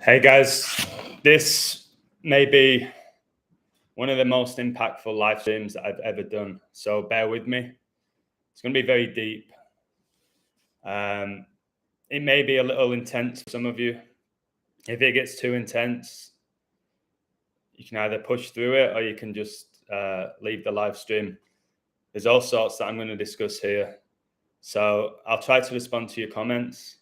Hey guys, this may be one of the most impactful live streams I've ever done. So bear with me. It's going to be very deep. It may be a little intense for some of you. If it gets too intense, you can either push through it or you can just leave the live stream. There's all sorts that I'm going to discuss here. So I'll try to respond to your comments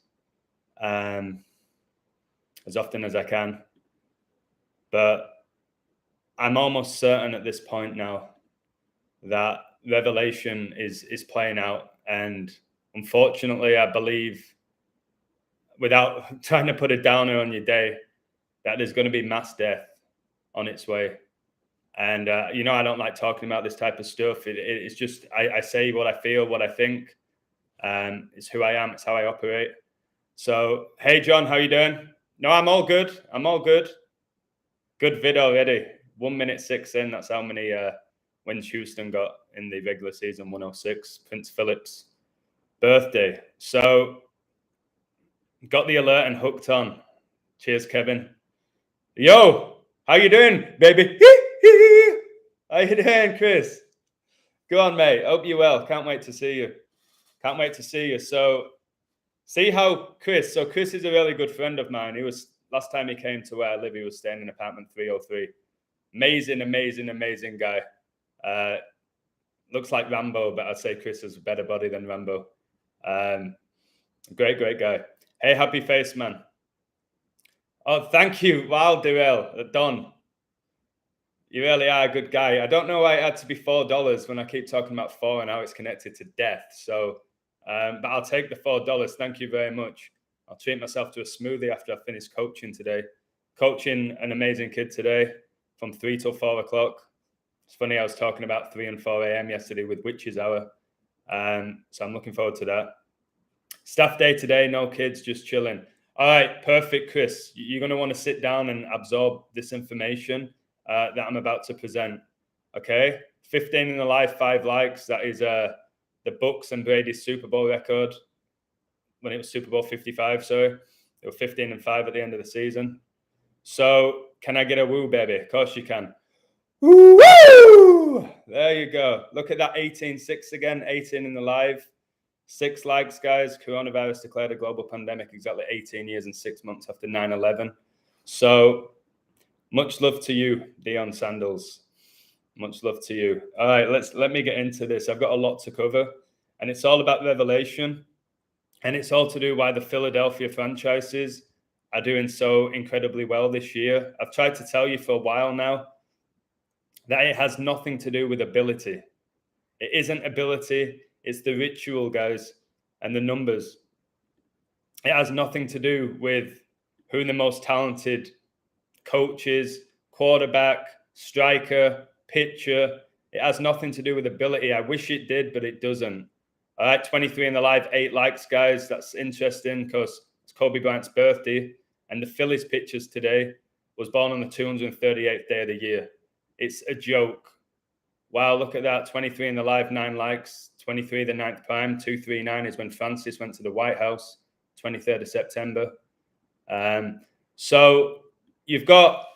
as often as I can. But I'm almost certain at this point now that Revelation is playing out. And unfortunately, I believe, without trying to put a downer on your day, that there's going to be mass death on its way. And, I don't like talking about this type of stuff. It's just, I say what I feel, what I think. It's who I am. It's how I operate. So, hey, John, how you doing? No, I'm all good. I'm all good. Good vid already. 1 minute 6 in. That's how many wins Houston got in the regular season. 106. Prince Philip's birthday. So got the alert and hooked on. Cheers, Kevin. Yo, how you doing, baby? How you doing, Chris? Go on, mate. Hope you're well. Can't wait to see you. Can't wait to see you. So see how Chris is a really good friend of mine. He was, last time he came to where I live, he was staying in apartment 303. Amazing guy. Looks like Rambo, but I'd say Chris has a better body than Rambo. Great guy. Hey, happy face, man. Oh, thank you. Wow, Darrell, Don. You really are a good guy. I don't know why it had to be $4 when I keep talking about 4 and how it's connected to death. So, but I'll take the $4. Thank you very much. I'll treat myself to a smoothie after I finish coaching today. Coaching an amazing kid today from 3 till 4 o'clock. It's funny, I was talking about 3 and 4 a.m. yesterday with Witches Hour. So I'm looking forward to that. Staff day today, no kids, just chilling. All right, perfect, Chris. You're going to want to sit down and absorb this information that I'm about to present. Okay? 15 in the live, 5 likes. That is the Bucks and Brady's Super Bowl record when it was Super Bowl 55, sorry. They were 15 and 5 at the end of the season. So can I get a woo, baby? Of course you can. Woo! There you go. Look at that 18-6 again, 18 in the live. 6 likes, guys. Coronavirus declared a global pandemic exactly 18 years and 6 months after 9/11. So much love to you, Dion Sandals. Much love to you. All right, let me get into this. I've got a lot to cover, and it's all about Revelation, and it's all to do why the Philadelphia franchises are doing so incredibly well this year. I've tried to tell you for a while now that it has nothing to do with ability. It isn't ability. It's the ritual, guys, and the numbers. It has nothing to do with who the most talented coach is, quarterback, striker, pitcher. It has nothing to do with ability. I wish it did, but it doesn't. All right, 23 in the live, 8 likes, guys. That's interesting because it's Kobe Bryant's birthday, and the Phillies pitchers today was born on the 238th day of the year. It's a joke. Wow, look at that. 23 in the live, 9 likes. 23, the 9th prime. 239 is when Francis went to the White House, 23rd of September. So you've got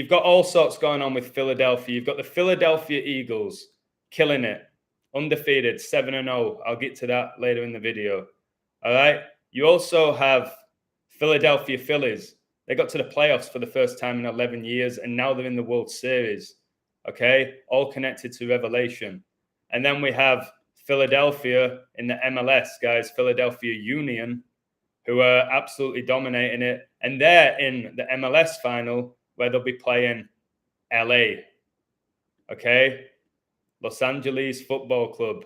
all sorts going on with Philadelphia. You've got the Philadelphia Eagles killing it, undefeated, 7-0. I'll get to that later in the video. All right. You also have Philadelphia Phillies. They got to the playoffs for the first time in 11 years, and now they're in the World Series. Okay, all connected to Revelation. And then we have Philadelphia in the MLS, guys, Philadelphia Union, who are absolutely dominating it. And they're in the MLS final where they'll be playing LA. Okay, Los Angeles Football Club.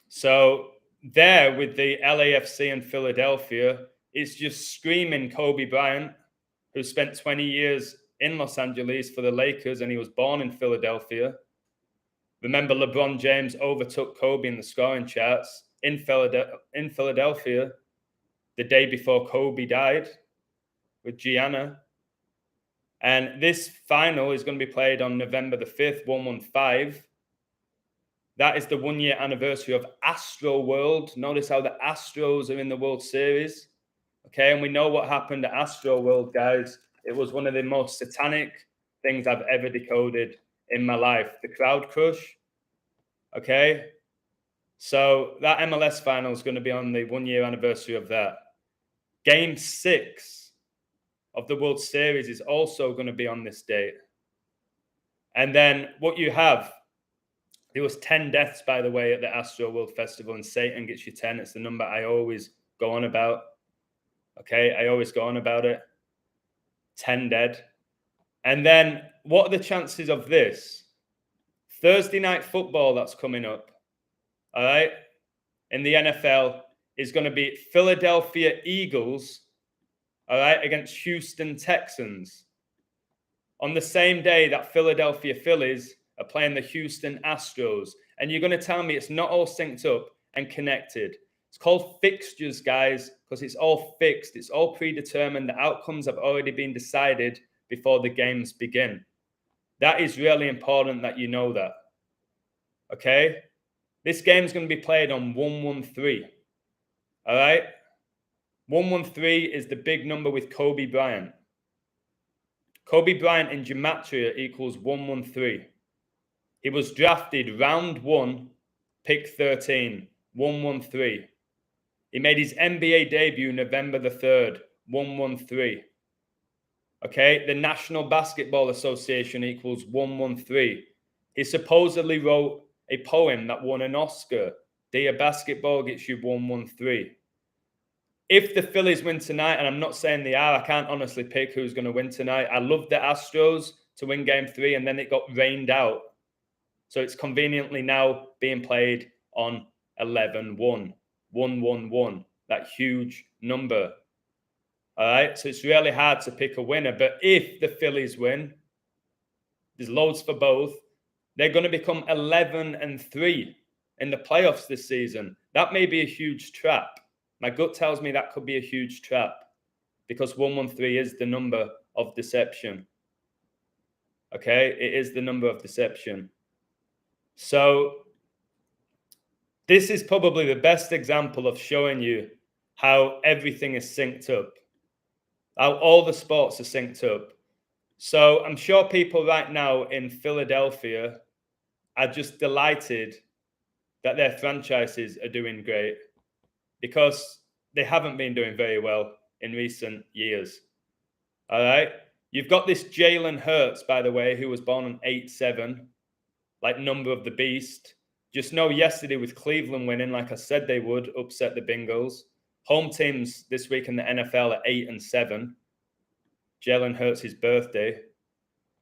So there with the LAFC and Philadelphia, it's just screaming Kobe Bryant, who spent 20 years in Los Angeles for the Lakers, and he was born in Philadelphia. Remember, LeBron James overtook Kobe in the scoring charts in Philadelphia the day before Kobe died with Gianna. And this final is going to be played on November the 5th, 115. That is the 1-year anniversary of Astro World. Notice how the Astros are in the World Series. Okay, and we know what happened at Astro World, guys. It was one of the most satanic things I've ever decoded in my life. The crowd crush. Okay, so that MLS final is going to be on the 1-year anniversary of that. Game 6 of the World Series is also going to be on this date. And then what you have, there was 10 deaths, by the way, at the Astro World Festival, and Satan gets you 10. It's the number I always go on about. Okay, I always go on about it. 10 dead. And then what are the chances of this? Thursday night football that's coming up, all right, in the NFL is going to be Philadelphia Eagles, all right, against Houston Texans. On the same day that Philadelphia Phillies are playing the Houston Astros. And you're going to tell me it's not all synced up and connected. It's called fixtures, guys, because it's all fixed. It's all predetermined. The outcomes have already been decided before the games begin. That is really important that you know that. Okay? This game is going to be played on 113. All right? 113 is the big number with Kobe Bryant. Kobe Bryant in gematria equals 113. He was drafted round 1, pick 13, 113. He made his NBA debut November the 3rd, 113. Okay, the National Basketball Association equals 113. He supposedly wrote a poem that won an Oscar. Dear Basketball gets you 113. If the Phillies win tonight, and I'm not saying they are, I can't honestly pick who's going to win tonight. I love the Astros to win game 3, and then it got rained out. So it's conveniently now being played on 11-1, 1-1-1, that huge number. All right, so it's really hard to pick a winner. But if the Phillies win, there's loads for both. They're going to become 11-3 in the playoffs this season. That may be a huge trap. My gut tells me that could be a huge trap because 113 is the number of deception. Okay, it is the number of deception. So this is probably the best example of showing you how everything is synced up, how all the sports are synced up. So I'm sure people right now in Philadelphia are just delighted that their franchises are doing great because they haven't been doing very well in recent years. All right. You've got this Jalen Hurts, by the way, who was born on 8-7, like number of the beast. Just know yesterday with Cleveland winning, like I said they would, upset the Bengals. Home teams this week in the NFL are 8-7. Jalen Hurts' his birthday.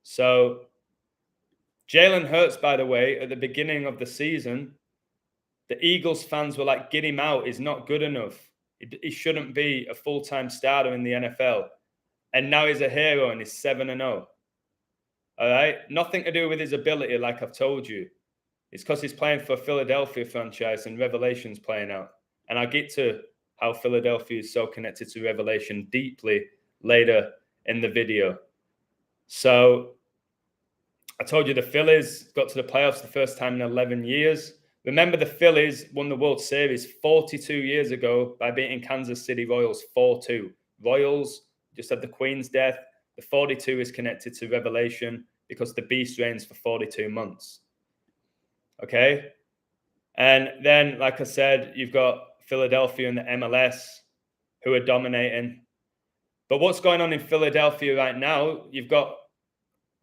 So Jalen Hurts, by the way, at the beginning of the season, the Eagles fans were like, get him out. He's not good enough. He shouldn't be a full-time starter in the NFL. And now he's a hero and he's 7-0. All right? Nothing to do with his ability, like I've told you. It's because he's playing for a Philadelphia franchise and Revelation's playing out. And I'll get to how Philadelphia is so connected to Revelation deeply later in the video. So I told you the Phillies got to the playoffs the first time in 11 years. Remember, the Phillies won the World Series 42 years ago by beating Kansas City Royals 4-2. Royals just had the Queen's death. The 42 is connected to Revelation because the beast reigns for 42 months. Okay? And then, like I said, you've got Philadelphia and the MLS who are dominating. But what's going on in Philadelphia right now, you've got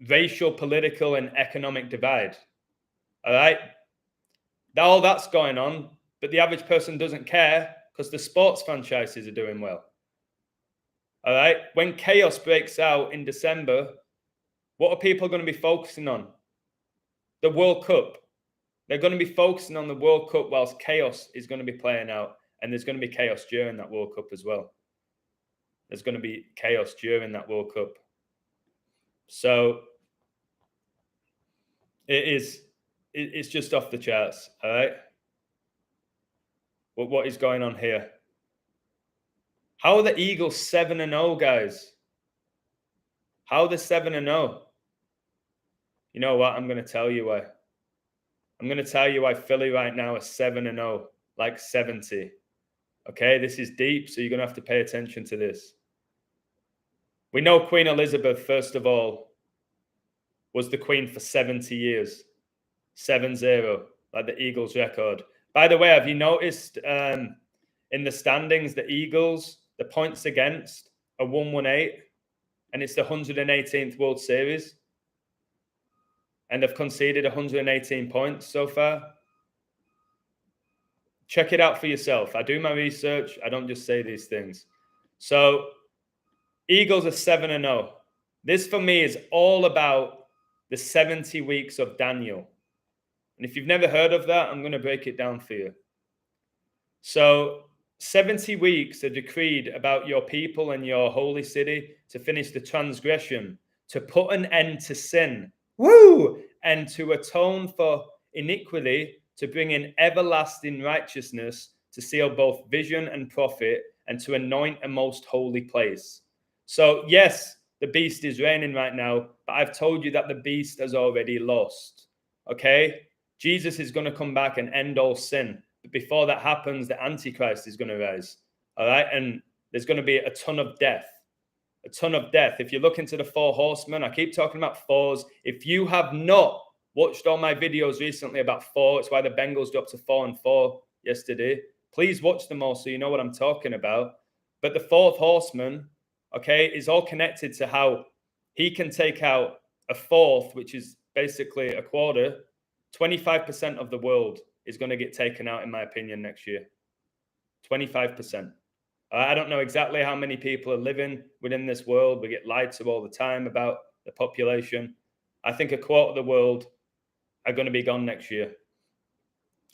racial, political, and economic divide. All right? All that's going on, but the average person doesn't care because the sports franchises are doing well. All right? When chaos breaks out in December, what are people going to be focusing on? The World Cup. They're going to be focusing on the World Cup whilst chaos is going to be playing out. And there's going to be chaos during that World Cup as well. There's going to be chaos during that World Cup. So it's just off the charts, all right? What is going on here? How are the Eagles 7-0, guys? How are they 7-0? You know what? I'm going to tell you why. I'm going to tell you why Philly right now is 7-0, like 70. Okay, this is deep, so you're going to have to pay attention to this. We know Queen Elizabeth, first of all, was the queen for 70 years. 7-0, like the Eagles record. By the way, have you noticed in the standings, the Eagles, the points against are 118, and it's the 118th World Series. And they've conceded 118 points so far. Check it out for yourself. I do my research. I don't just say these things. So Eagles are 7-0. This for me is all about the 70 weeks of Daniel. And if you've never heard of that, I'm going to break it down for you. So 70 weeks are decreed about your people and your holy city to finish the transgression, to put an end to sin, and to atone for iniquity, to bring in everlasting righteousness, to seal both vision and prophet, and to anoint a most holy place. So yes, the beast is reigning right now, but I've told you that the beast has already lost. Okay? Jesus is going to come back and end all sin. But before that happens, the Antichrist is going to rise. All right? And there's going to be a ton of death. A ton of death. If you look into the 4 horsemen, I keep talking about 4s. If you have not watched all my videos recently about 4, it's why the Bengals dropped to 4-4 yesterday. Please watch them all so you know what I'm talking about. But the 4th horseman, okay, is all connected to how he can take out a fourth, which is basically a quarter. 25% of the world is going to get taken out, in my opinion, next year. 25%. I don't know exactly how many people are living within this world. We get lied to all the time about the population. I think a quarter of the world are going to be gone next year.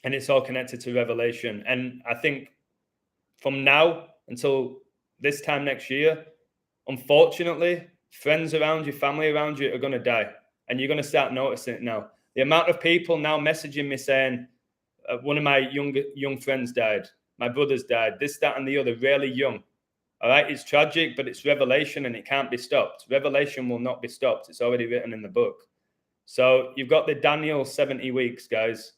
And it's all connected to Revelation. And I think from now until this time next year, unfortunately, friends around you, family around you are going to die. And you're going to start noticing it now. The amount of people now messaging me saying, one of my young friends died. My brother's died. This, that, and the other, really young. All right, it's tragic, but it's revelation and it can't be stopped. Revelation will not be stopped. It's already written in the book. So you've got the Daniel 70 weeks, guys.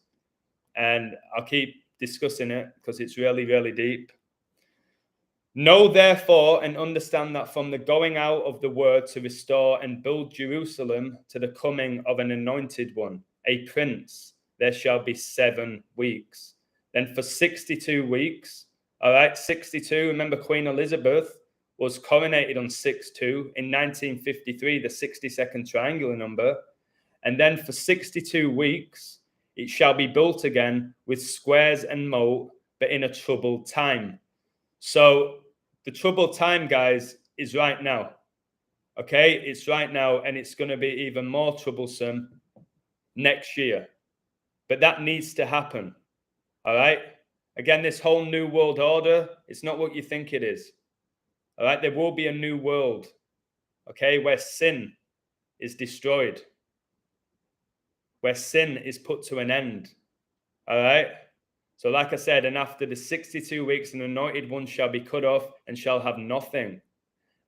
And I'll keep discussing it because it's really, really deep. Know therefore and understand that from the going out of the word to restore and build Jerusalem to the coming of an anointed one, a prince, there shall be 7 weeks. Then for 62 weeks, all right, 62, remember Queen Elizabeth was coronated on 6-2 in 1953, the 62nd triangular number. And then for 62 weeks, it shall be built again with squares and moat, but in a troubled time. So the troubled time, guys, is right now. Okay, it's right now, and it's going to be even more troublesome next year. But that needs to happen. All right. Again, this whole new world order, it's not what you think it is. All right. There will be a new world. Okay. Where sin is destroyed. Where sin is put to an end. All right. So like I said, and after the 62 weeks, an anointed one shall be cut off and shall have nothing.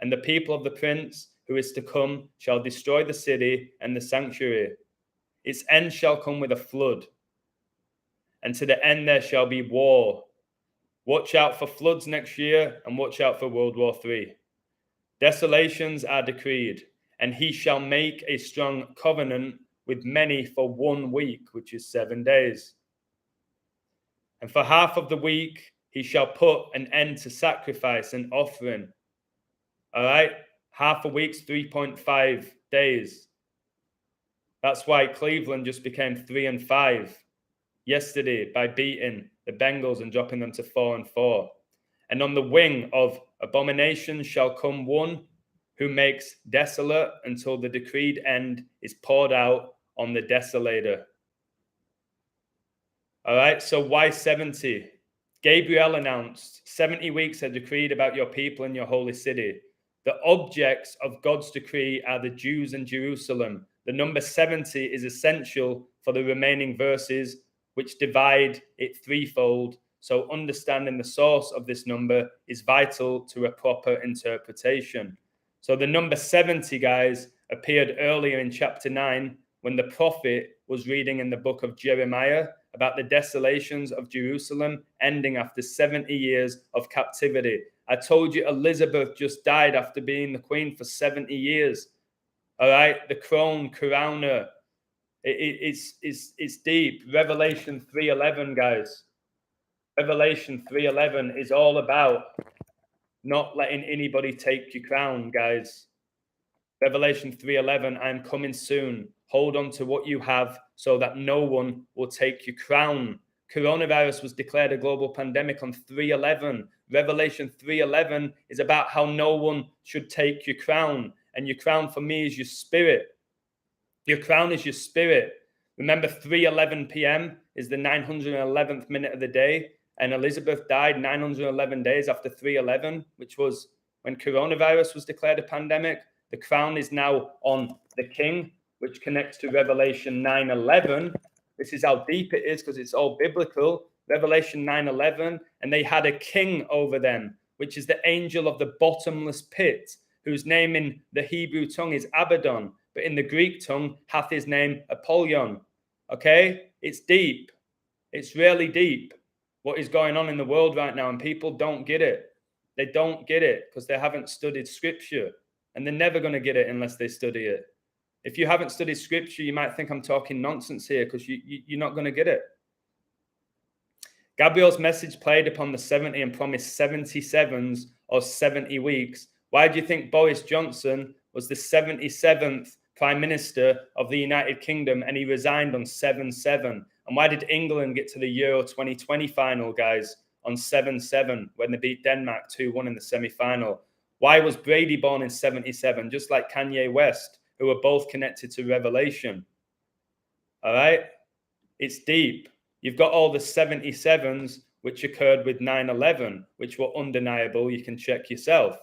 And the people of the prince who is to come shall destroy the city and the sanctuary. Its end shall come with a flood. And to the end there shall be war. Watch out for floods next year and watch out for World War III. Desolations are decreed, and he shall make a strong covenant with many for 1 week, which is 7 days. And for half of the week, he shall put an end to sacrifice and offering. All right? Half a week's 3.5 days. That's why Cleveland just became 3-5 yesterday by beating the Bengals and dropping them to 4-4. And on the wing of abomination shall come one who makes desolate until the decreed end is poured out on the desolator. All right, so why 70? Gabriel announced 70 weeks are decreed about your people and your holy city. The objects of God's decree are the Jews and Jerusalem. The number 70 is essential for the remaining verses, which divide it threefold. So understanding the source of this number is vital to a proper interpretation. So the number 70, guys, appeared earlier in chapter 9 when the prophet was reading in the book of Jeremiah about the desolations of Jerusalem ending after 70 years of captivity. I told you Elizabeth just died after being the queen for 70 years. All right, the crown her. It's deep. Revelation 3:11, guys. Revelation 3:11 is all about not letting anybody take your crown, guys. Revelation 3:11, I am coming soon. Hold on to what you have so that no one will take your crown. Coronavirus was declared a global pandemic on 3:11. Revelation 3:11 is about how no one should take your crown. And your crown for me is your spirit. Your crown is your spirit. Remember, 3:11 p.m. is the 911th minute of the day. And Elizabeth died 911 days after 3:11, which was when coronavirus was declared a pandemic. The crown is now on the king, which connects to Revelation 9:11. This is how deep it is because it's all biblical. Revelation 9:11, and they had a king over them, which is the angel of the bottomless pit, whose name in the Hebrew tongue is Abaddon, but in the Greek tongue hath his name Apollyon. Okay? It's deep. It's really deep what is going on in the world right now, and people don't get it. They don't get it because they haven't studied scripture, and they're never going to get it unless they study it. If you haven't studied scripture, you might think I'm talking nonsense here because you're not going to get it. Gabriel's message played upon the 70 and promised 77s or 70 weeks. Why do you think Boris Johnson was the 77th Prime Minister of the United Kingdom and he resigned on 7/7? And why did England get to the Euro 2020 final, guys, on 7/7 when they beat Denmark 2-1 in the semi-final? Why was Brady born in 77, just like Kanye West, who are both connected to Revelation? All right? It's deep. You've got all the 77s, which occurred with 9/11, which were undeniable. You can check yourself.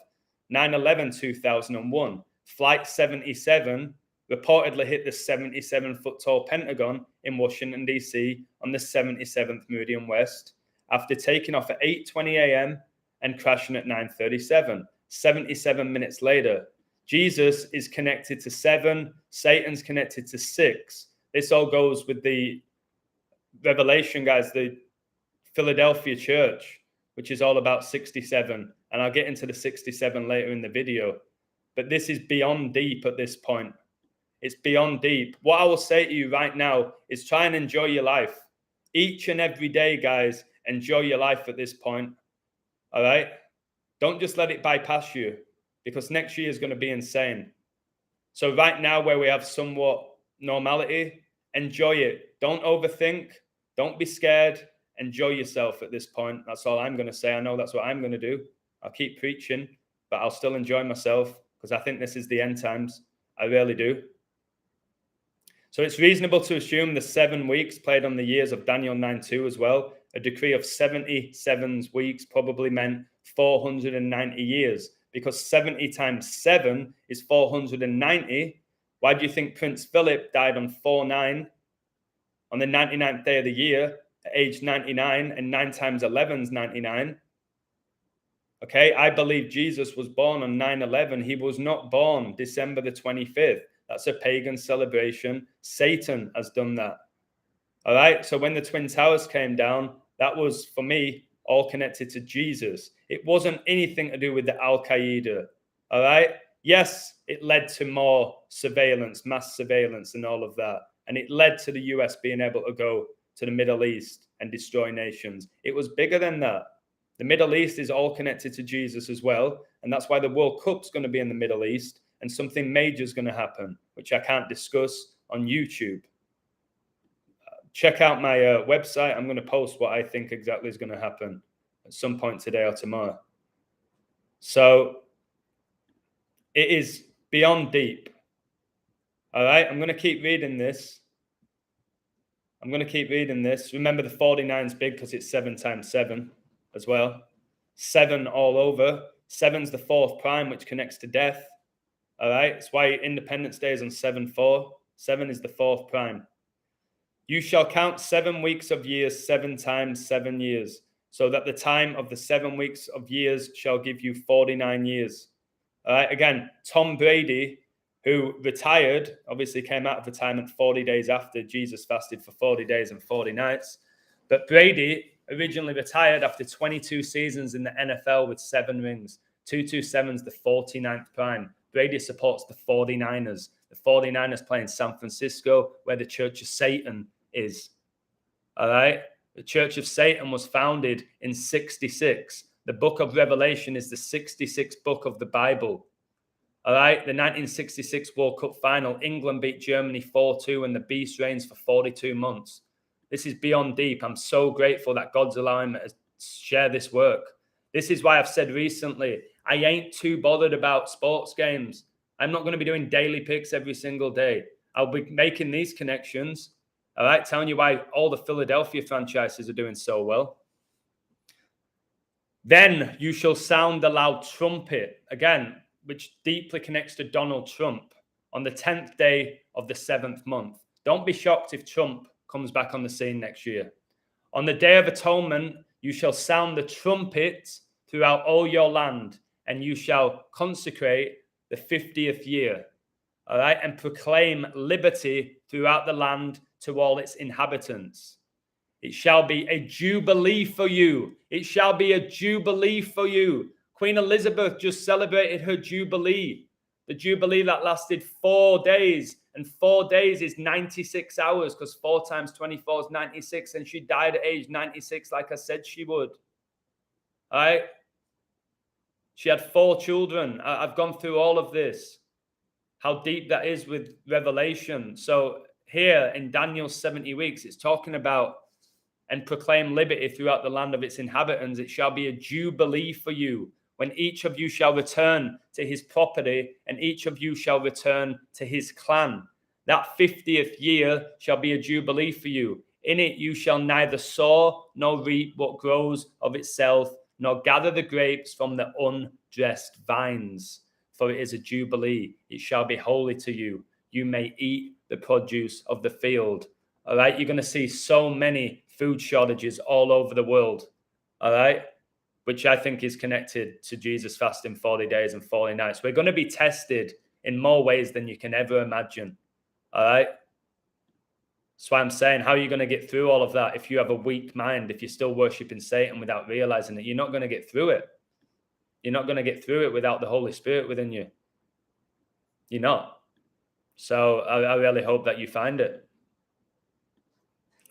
9/11, 2001. Flight 77 reportedly hit the 77-foot tall Pentagon in Washington, D.C. on the 77th Meridian West after taking off at 8:20 a.m. and crashing at 9:37. 77 minutes later. Jesus is connected to 7. Satan's connected to 6. This all goes with the Revelation, guys, the Philadelphia church, which is all about 67. And I'll get into the 67 later in the video. But this is beyond deep at this point. It's beyond deep. What I will say to you right now is try and enjoy your life. Each and every day, guys, enjoy your life at this point. All right? Don't just let it bypass you because next year is going to be insane. So right now where we have somewhat normality, enjoy it. Don't overthink. Don't be scared. Enjoy yourself at this point. That's all I'm going to say. I know that's what I'm going to do. I'll keep preaching, but I'll still enjoy myself because I think this is the end times. I really do. So it's reasonable to assume the 7 weeks played on the years of Daniel 9:2 as well. A decree of 77 weeks probably meant 490 years because 70 times 7 is 490. Why do you think Prince Philip died on 4/9 on the 99th day of the year at age 99, and 9 times 11 is 99? Okay, I believe Jesus was born on 9/11. He was not born December the 25th. That's a pagan celebration. Satan has done that. All right, so when the Twin Towers came down, that was, for me, all connected to Jesus. It wasn't anything to do with the Al-Qaeda. All right, yes, it led to more surveillance, mass surveillance and all of that. And it led to the US being able to go to the Middle East and destroy nations. It was bigger than that. The Middle East is all connected to Jesus as well. And that's why the World Cup's going to be in the Middle East. And something major is going to happen, which I can't discuss on YouTube. Check out my website. I'm going to post what I think exactly is going to happen at some point today or tomorrow. So it is beyond deep. All right, I'm going to keep reading this. Remember, the 49 is big because it's 7 times 7 as well. 7 all over. 7's the 4th prime, which connects to death. All right, that's why Independence Day is on 7/4. 7 is the 4th prime. You shall count 7 weeks of years 7 times 7 years, so that the time of the 7 weeks of years shall give you 49 years. All right, again, Tom Brady, who retired, obviously came out of retirement 40 days after Jesus fasted for 40 days and 40 nights. But Brady originally retired after 22 seasons in the NFL with 7 rings. 227's the 49th prime. Brady supports the 49ers. The 49ers play in San Francisco, where the Church of Satan is. All right? The Church of Satan was founded in 66. The book of Revelation is the 66th book of the Bible. All right? The 1966 World Cup final, England beat Germany 4-2 and the beast reigns for 42 months. This is beyond deep. I'm so grateful that God's allowing me to share this work. This is why I've said recently, I ain't too bothered about sports games. I'm not going to be doing daily picks every single day. I'll be making these connections, all right, telling you why all the Philadelphia franchises are doing so well. Then you shall sound the loud trumpet, again, which deeply connects to Donald Trump, on the 10th day of the 7th month. Don't be shocked if Trump comes back on the scene next year. On the Day of Atonement, you shall sound the trumpet throughout all your land, and you shall consecrate the 50th year, all right, and proclaim liberty throughout the land to all its inhabitants. It shall be a jubilee for you. It shall be a jubilee for you. Queen Elizabeth just celebrated her jubilee, the jubilee that lasted 4 days, and 4 days is 96 hours because 4 times 24 is 96, and she died at age 96 like I said she would. All right? She had 4 children. I've gone through all of this, how deep that is with Revelation. So here in Daniel's 70 weeks, it's talking about and proclaim liberty throughout the land of its inhabitants. It shall be a jubilee for you, when each of you shall return to his property, and each of you shall return to his clan. That 50th year shall be a jubilee for you. In it you shall neither sow nor reap what grows of itself, nor gather the grapes from the undressed vines. For it is a jubilee. It shall be holy to you. You may eat the produce of the field. All right, you're going to see so many food shortages all over the world. All right, which I think is connected to Jesus fasting 40 days and 40 nights. We're going to be tested in more ways than you can ever imagine. All right. That's why I'm saying, how are you going to get through all of that if you have a weak mind, if you're still worshiping Satan without realizing it? You're not going to get through it. You're not going to get through it without the Holy Spirit within you. You're not. So I really hope that you find it.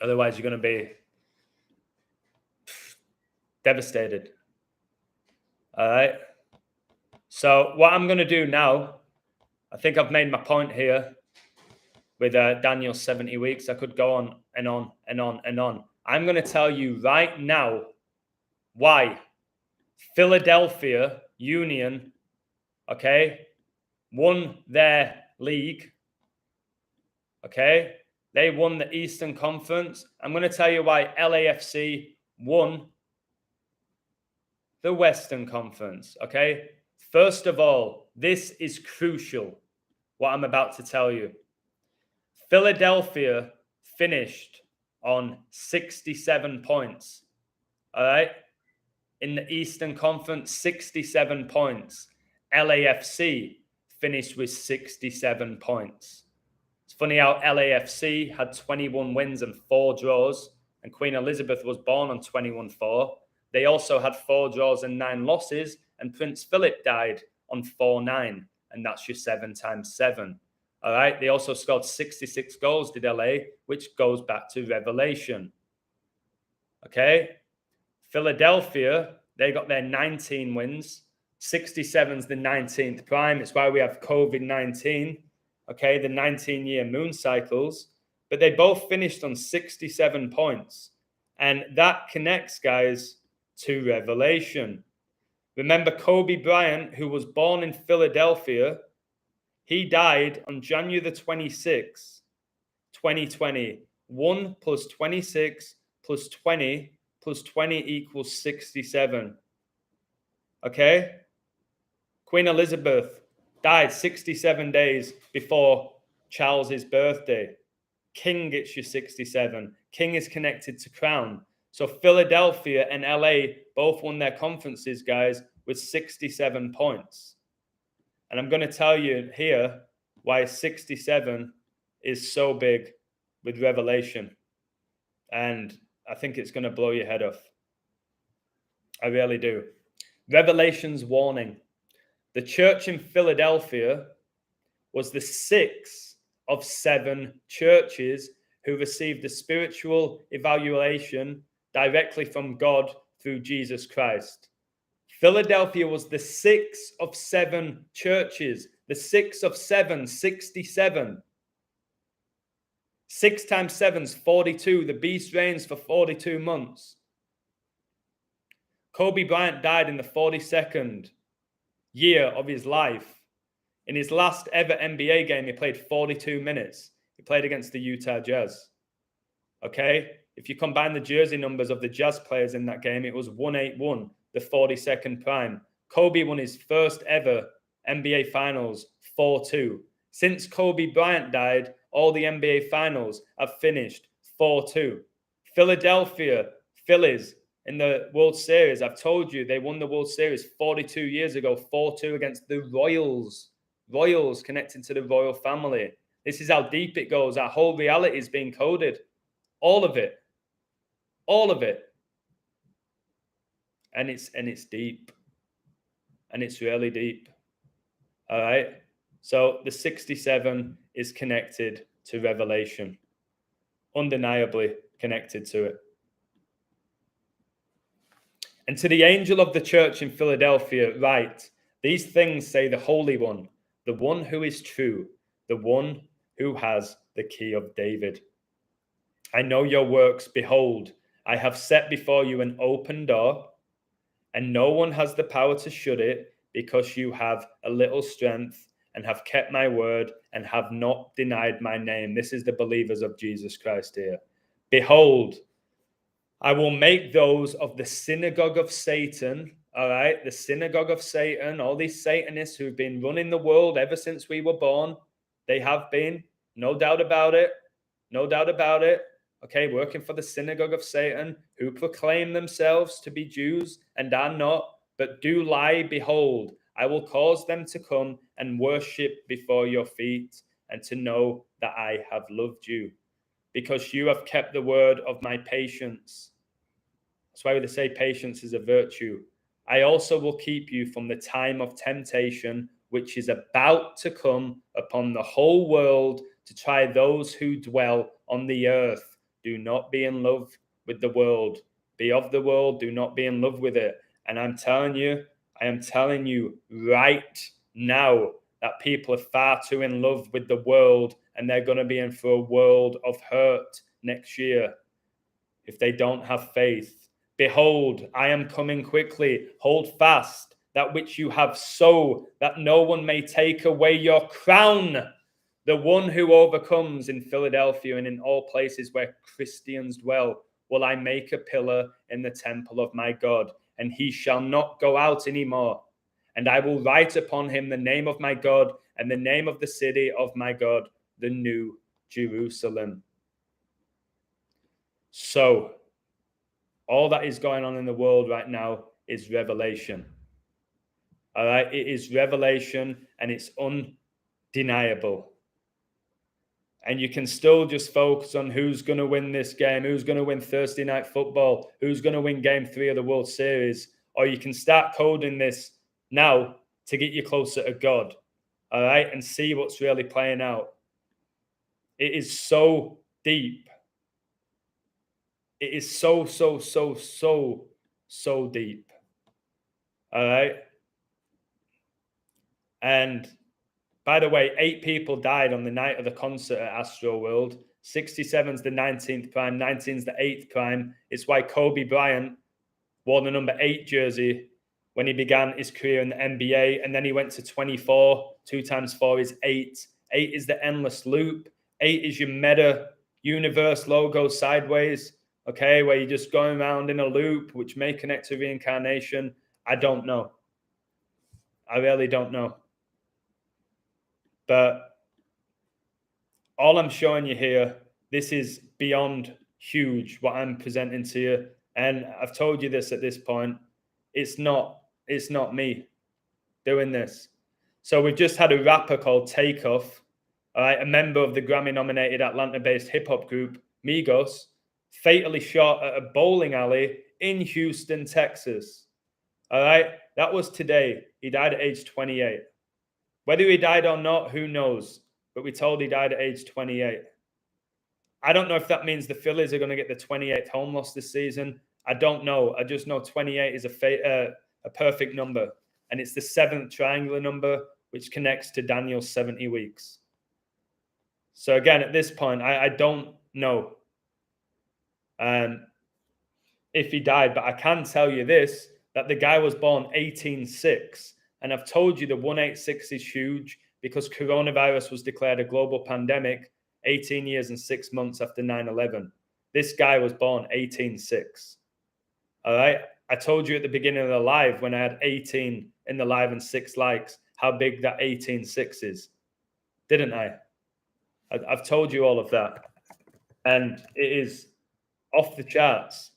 Otherwise, you're going to be devastated. All right. So what I'm going to do now, I think I've made my point here with Daniel's 70 weeks. I could go on and on and on and on. I'm going to tell you right now why Philadelphia Union, okay, won their league. Okay. They won the Eastern Conference. I'm going to tell you why LAFC won the Western Conference, okay? First of all, this is crucial, what I'm about to tell you. Philadelphia finished on 67 points, all right? In the Eastern Conference, 67 points. LAFC finished with 67 points. It's funny how LAFC had 21 wins and 4 draws, and Queen Elizabeth was born on 21-4. They also had 4 draws and 9 losses, and Prince Philip died on 4-9, and that's your 7 times 7. All right. They also scored 66 goals, did LA, which goes back to Revelation. Okay. Philadelphia, they got their 19 wins. 67's the 19th prime. It's why we have COVID-19. Okay. The 19-year moon cycles. But they both finished on 67 points. And that connects, guys, to Revelation. Remember Kobe Bryant, who was born in Philadelphia. He died on January the 26th, 2020. 1 plus 26 plus 20 plus 20 equals 67. Okay? Queen Elizabeth died 67 days before Charles's birthday. King gets you 67. King is connected to crown. So Philadelphia and LA both won their conferences, guys, with 67 points. And I'm going to tell you here why 67 is so big with Revelation. And I think it's going to blow your head off. I really do. Revelation's warning. The church in Philadelphia was the 6th of 7 churches who received the spiritual evaluation directly from God through Jesus Christ. Philadelphia was the 6th of 7 churches. The 6th of 7, 67. 6 times 7 is 42. The beast reigns for 42 months. Kobe Bryant died in the 42nd year of his life. In his last ever NBA game, he played 42 minutes. He played against the Utah Jazz. Okay? If you combine the jersey numbers of the Jazz players in that game, it was 181, the 42nd prime. Kobe won his first ever NBA Finals 4-2. Since Kobe Bryant died, all the NBA Finals have finished 4-2. Philadelphia Phillies in the World Series, I've told you, they won the World Series 42 years ago, 4-2 against the Royals. Royals connected to the royal family. This is how deep it goes. Our whole reality is being coded. All of it. All of it. And it's deep. And it's really deep. All right? So the 67 is connected to Revelation. Undeniably connected to it. And to the angel of the church in Philadelphia, write, these things say the Holy One, the one who is true, the one who has the key of David. I know your works. Behold, I have set before you an open door, and no one has the power to shut it, because you have a little strength and have kept my word and have not denied my name. This is the believers of Jesus Christ here. Behold, I will make those of the synagogue of Satan, all right, the synagogue of Satan, all these Satanists who've been running the world ever since we were born, they have been, no doubt about it, no doubt about it, okay, working for the synagogue of Satan, who proclaim themselves to be Jews and are not, but do lie. Behold, I will cause them to come and worship before your feet, and to know that I have loved you, because you have kept the word of my patience. That's why they say patience is a virtue. I also will keep you from the time of temptation, which is about to come upon the whole world, to try those who dwell on the earth. Do not be in love with the world. Be of the world. Do not be in love with it. And I am telling you right now that people are far too in love with the world, and they're going to be in for a world of hurt next year if they don't have faith. Behold, I am coming quickly. Hold fast that which you have, so that no one may take away your crown. The one who overcomes in Philadelphia and in all places where Christians dwell, will I make a pillar in the temple of my God, and he shall not go out anymore. And I will write upon him the name of my God and the name of the city of my God, the new Jerusalem. So, all that is going on in the world right now is revelation. All right? It is revelation, and it's undeniable. And you can still just focus on who's going to win this game, who's going to win Thursday night football, who's going to win game 3 of the World Series. Or you can start coding this now to get you closer to God. All right? And see what's really playing out. It is so deep. It is so deep. All right? And by the way, 8 people died on the night of the concert at Astro World. 67's the 19th prime, 19's the 8th prime. It's why Kobe Bryant wore the number 8 jersey when he began his career in the NBA. And then he went to 24. 2 times 4 is 8. 8 is the endless loop. 8 is your meta universe logo sideways. Okay, where you're just going around in a loop, which may connect to reincarnation. I don't know. I really don't know. But all I'm showing you here, this is beyond huge, what I'm presenting to you. And I've told you this at this point. It's not me doing this. So we've just had a rapper called Takeoff All right, a member of the Grammy-nominated Atlanta-based hip-hop group Migos, fatally shot at a bowling alley in Houston, Texas. All right, that was today. He died at age 28. Whether he died or not, who knows? But we're told he died at age 28. I don't know if that means the Phillies are going to get the 28th home loss this season. I don't know. I just know 28 is a perfect number. And it's the 7th triangular number, which connects to Daniel's 70 weeks. So again, at this point, I don't know if he died, but I can tell you this, that the guy was born 18/6. And I've told you the 186 is huge because coronavirus was declared a global pandemic 18 years and 6 months after 9/11. This guy was born 18/6. All right. I told you at the beginning of the live when I had 18 in the live and 6 likes, how big that 18/6 is. Didn't I? I've told you all of that. And it is off the charts.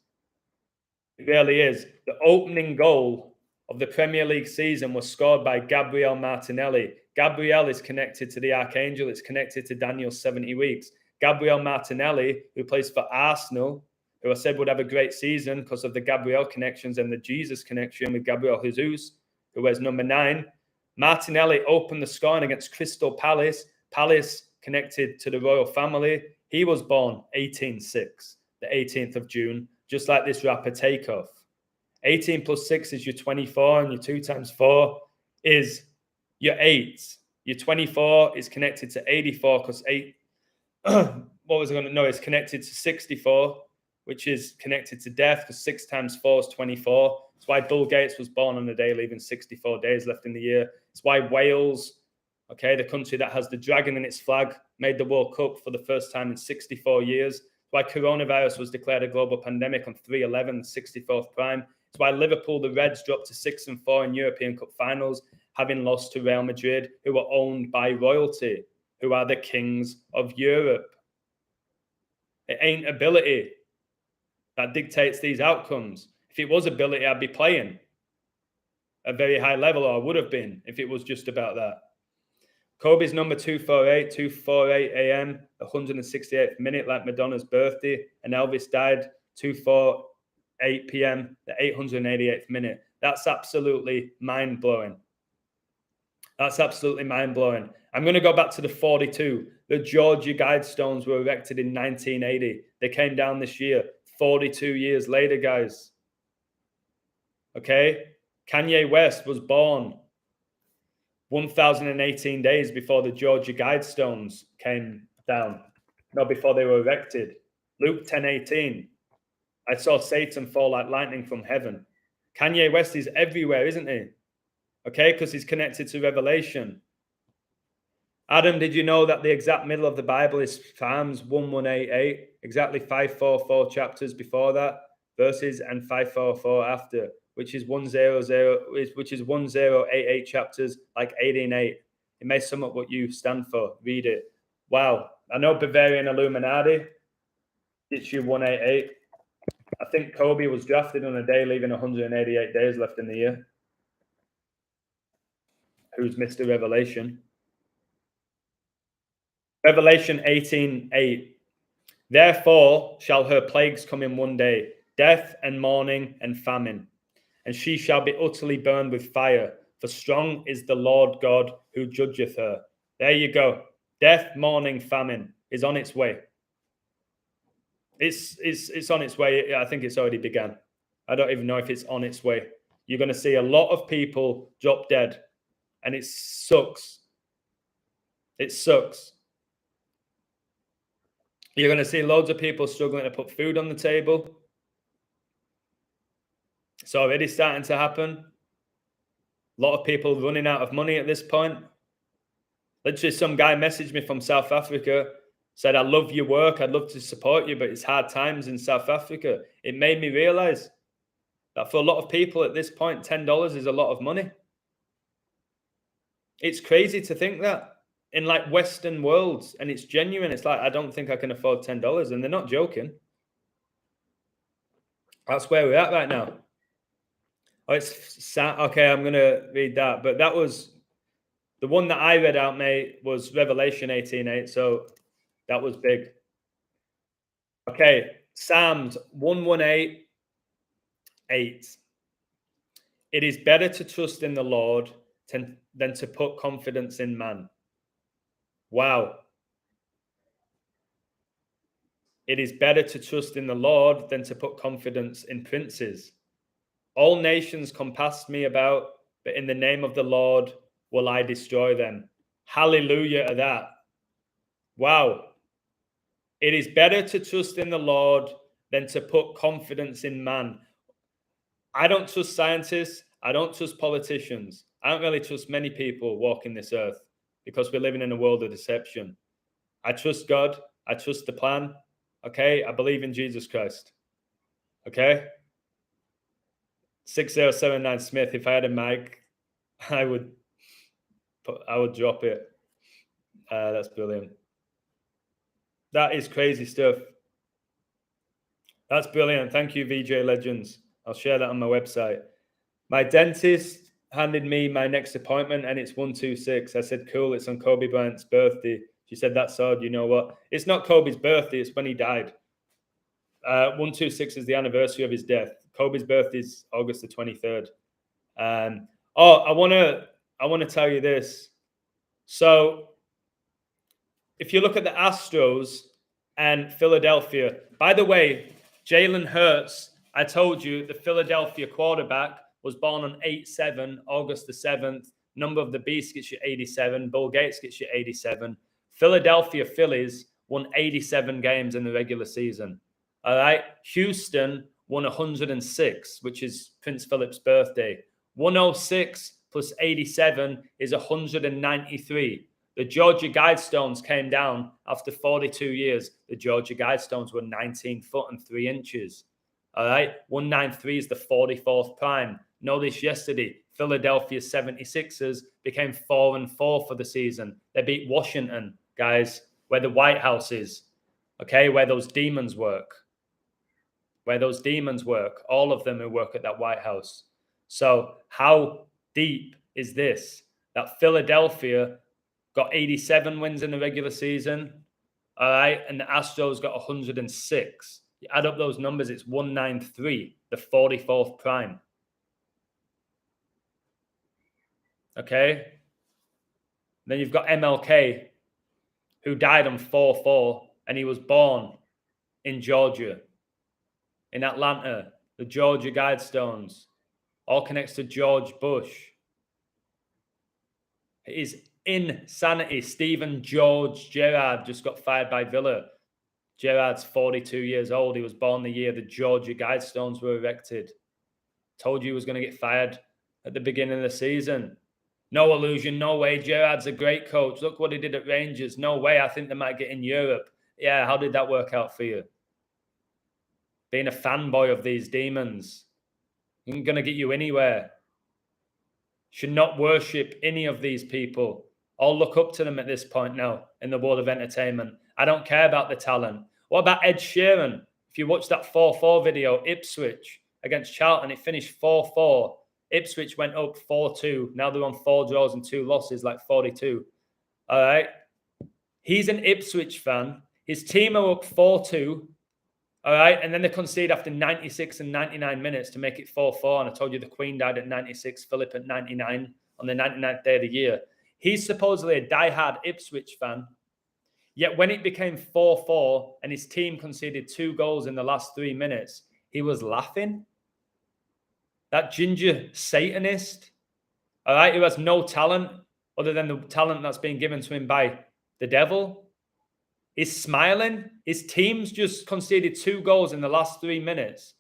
It really is. The opening goal of the Premier League season was scored by Gabriel Martinelli. Gabriel is connected to the Archangel. It's connected to Daniel's 70 weeks. Gabriel Martinelli, who plays for Arsenal, who I said would have a great season because of the Gabriel connections and the Jesus connection with Gabriel Jesus, who wears number 9. Martinelli opened the scoring against Crystal Palace. Palace connected to the royal family. He was born 18/6, the 18th of June, just like this rapper Takeoff. 18 plus 6 is your 24, and your 2 times 4 is your 8. Your 24 is connected to 84 because 8, what was I going to know? It's connected to 64, which is connected to death because 6 times 4 is 24. It's why Bill Gates was born on a day leaving 64 days left in the year. It's why Wales, okay, the country that has the dragon in its flag, made the World Cup for the first time in 64 years. It's why coronavirus was declared a global pandemic on 3/11, 64th prime. It's why Liverpool, the Reds, dropped to 6-4 in European Cup finals, having lost to Real Madrid, who were owned by royalty, who are the kings of Europe. It ain't ability that dictates these outcomes. If it was ability, I'd be playing at a very high level, or I would have been if it was just about that. Kobe's number 248 a.m., the 168th minute, like Madonna's birthday, and Elvis died 248 p.m., the 888th minute. That's absolutely mind-blowing. That's absolutely mind-blowing. I'm going to go back to the 42. The Georgia Guidestones were erected in 1980. They came down this year, 42 years later, guys. Okay? Kanye West was born 1,018 days before the Georgia Guidestones came down. No, before they were erected. Luke 10:18. I saw Satan fall like lightning from heaven. Kanye West is everywhere, isn't he? Okay, because he's connected to Revelation. Adam, did you know that the exact middle of the Bible is Psalms 1188? Exactly 544 chapters before that, verses, and 544 after, which is 1088 chapters, like 8 It may sum up what you stand for. Read it. Wow. I know Bavarian Illuminati. It's you 188. I think Kobe was drafted on a day leaving 188 days left in the year. Who's Mr. Revelation? Revelation 18:8. Therefore shall her plagues come in one day, death and mourning and famine. And she shall be utterly burned with fire, for strong is the Lord God who judgeth her. There you go. Death, mourning, famine is on its way. It's on its way. I think it's already begun. I don't even know if it's on its way. You're going to see a lot of people drop dead, and it sucks. It sucks. You're going to see loads of people struggling to put food on the table. It's already starting to happen. A lot of people running out of money at this point. Literally, some guy messaged me from South Africa, said, I love your work. I'd love to support you, but it's hard times in South Africa. It made me realize that for a lot of people at this point, $10 is a lot of money. It's crazy to think that in like Western worlds, and it's genuine. It's like, I don't think I can afford $10, and they're not joking. That's where we're at right now. Oh, it's sad. Okay, I'm going to read that. But that was The one that I read out, mate, was Revelation 18:8. So that was big. Okay, Psalms 118:8. It is better to trust in the Lord than to put confidence in man. Wow. It is better to trust in the Lord than to put confidence in princes. All nations compass me about, but in the name of the Lord will I destroy them. Hallelujah to that. Wow. It is better to trust in the Lord than to put confidence in man. I don't trust scientists. I don't trust politicians. I don't really trust many people walking this earth because we're living in a world of deception. I trust God. I trust the plan. Okay. I believe in Jesus Christ. Okay. 6079 Smith. If I had a mic, I would drop it. That's brilliant. That is crazy stuff. That's brilliant. Thank you, VJ Legends. I'll share that on my website. My dentist handed me my next appointment and it's 126. I said, cool, it's on Kobe Bryant's birthday. She said, that's odd. You know what? It's not Kobe's birthday. It's when he died. 126 is the anniversary of his death. Kobe's birthday is August the 23rd. I want to tell you this. So if you look at the Astros and Philadelphia, by the way, Jalen Hurts, I told you the Philadelphia quarterback was born on 8/7, August the 7th. Number of the beast gets you 87. Bill Gates gets you 87. Philadelphia Phillies won 87 games in the regular season. All right. Houston won 106, which is Prince Philip's birthday. 106 plus 87 is 193. The Georgia Guidestones came down after 42 years. The Georgia Guidestones were 19 foot and 3 inches. All right. 193 is the 44th prime. Notice yesterday, Philadelphia 76ers became 4-4 for the season. They beat Washington, guys, where the White House is. Okay. Where those demons work. All of them who work at that White House. So how deep is this? That Philadelphia got 87 wins in the regular season. All right. And the Astros got 106. You add up those numbers, it's 193, the 44th prime. Okay. Then you've got MLK, who died on 4/4, and he was born in Georgia, in Atlanta, the Georgia Guidestones, all connects to George Bush. It is insanity. Stephen George Gerrard just got fired by Villa. Gerrard's 42 years old. He was born the year the Georgia Guidestones were erected. Told you he was going to get fired at the beginning of the season. No illusion, no way. Gerrard's a great coach. Look what he did at Rangers. No way. I think they might get in Europe. Yeah, how did that work out for you? Being a fanboy of these demons isn't going to get you anywhere. Should not worship any of these people. I'll look up to them at this point now in the world of entertainment. I don't care about the talent. What about Ed Sheeran? If you watch that 4-4 video, Ipswich against Charlton, it finished 4-4. Ipswich went up 4-2. Now they're on 4 draws and 2 losses, like 42. All right. He's an Ipswich fan. His team are up 4-2. All right. And then they concede after 96 and 99 minutes to make it 4-4. And I told you the Queen died at 96, Philip at 99 on the 99th day of the year. He's supposedly a diehard Ipswich fan. Yet when it became 4-4 and his team conceded 2 goals in the last 3 minutes, he was laughing. That ginger Satanist, all right, who has no talent other than the talent that's being given to him by the devil, is smiling. His team's just conceded 2 goals in the last 3 minutes.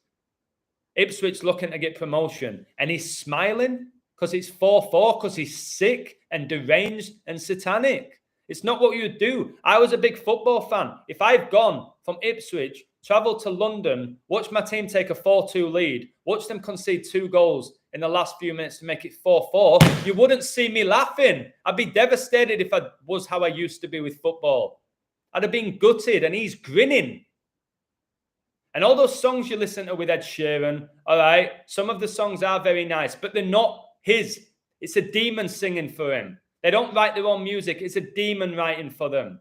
Ipswich looking to get promotion, and he's smiling because it's 4-4, because he's sick and deranged and satanic. It's not what you would do. I was a big football fan. If I've gone from Ipswich, travelled to London, watched my team take a 4-2 lead, watched them concede 2 goals in the last few minutes to make it 4-4, you wouldn't see me laughing. I'd be devastated if I was how I used to be with football. I'd have been gutted, and he's grinning. And all those songs you listen to with Ed Sheeran, all right, some of the songs are very nice, but they're not his. It's a demon singing for him. They don't write their own music. It's a demon writing for them.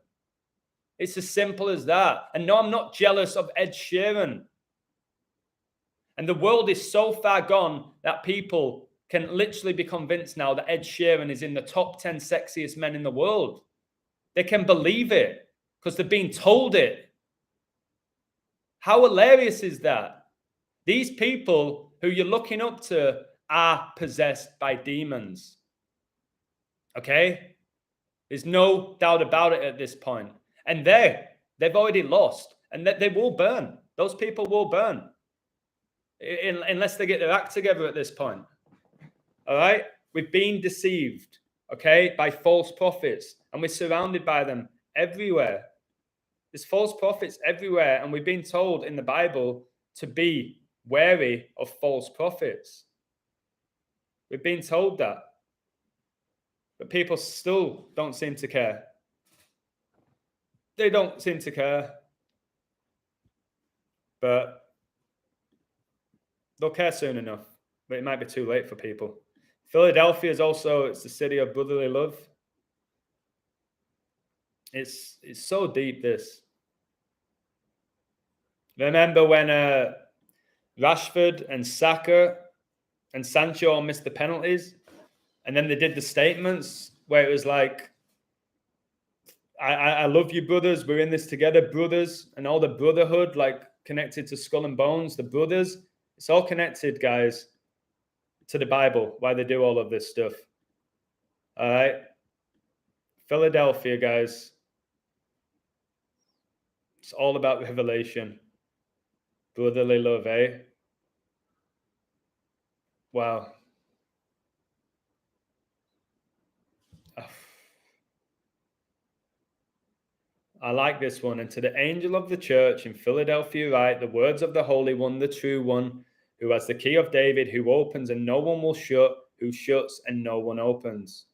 It's as simple as that. And no, I'm not jealous of Ed Sheeran. And the world is so far gone that people can literally be convinced now that Ed Sheeran is in the top 10 sexiest men in the world. They can believe it because they've been told it. How hilarious is that? These people who you're looking up to are possessed by demons. Okay? There's no doubt about it at this point. And they've already lost. And they will burn. Those people will burn. Unless they get their act together at this point. All right? We've been deceived, okay, by false prophets. And we're surrounded by them everywhere. There's false prophets everywhere. And we've been told in the Bible to be wary of false prophets. We've been told that. But people still don't seem to care. They don't seem to care. But they'll care soon enough. But it might be too late for people. Philadelphia is also, it's the city of brotherly love. It's so deep, this. Remember when Rashford and Saka and Sancho all missed the penalties? And then they did the statements where it was like, I love you, brothers. We're in this together, brothers. And all the brotherhood, like connected to Skull and Bones, the brothers. It's all connected, guys, to the Bible, why they do all of this stuff. All right? Philadelphia, guys. It's all about revelation. Brotherly love, eh? Wow. I like this one. And to the angel of the church in Philadelphia write the words of the Holy One, the true one, who has the key of David, who opens and no one will shut, who shuts and no one opens.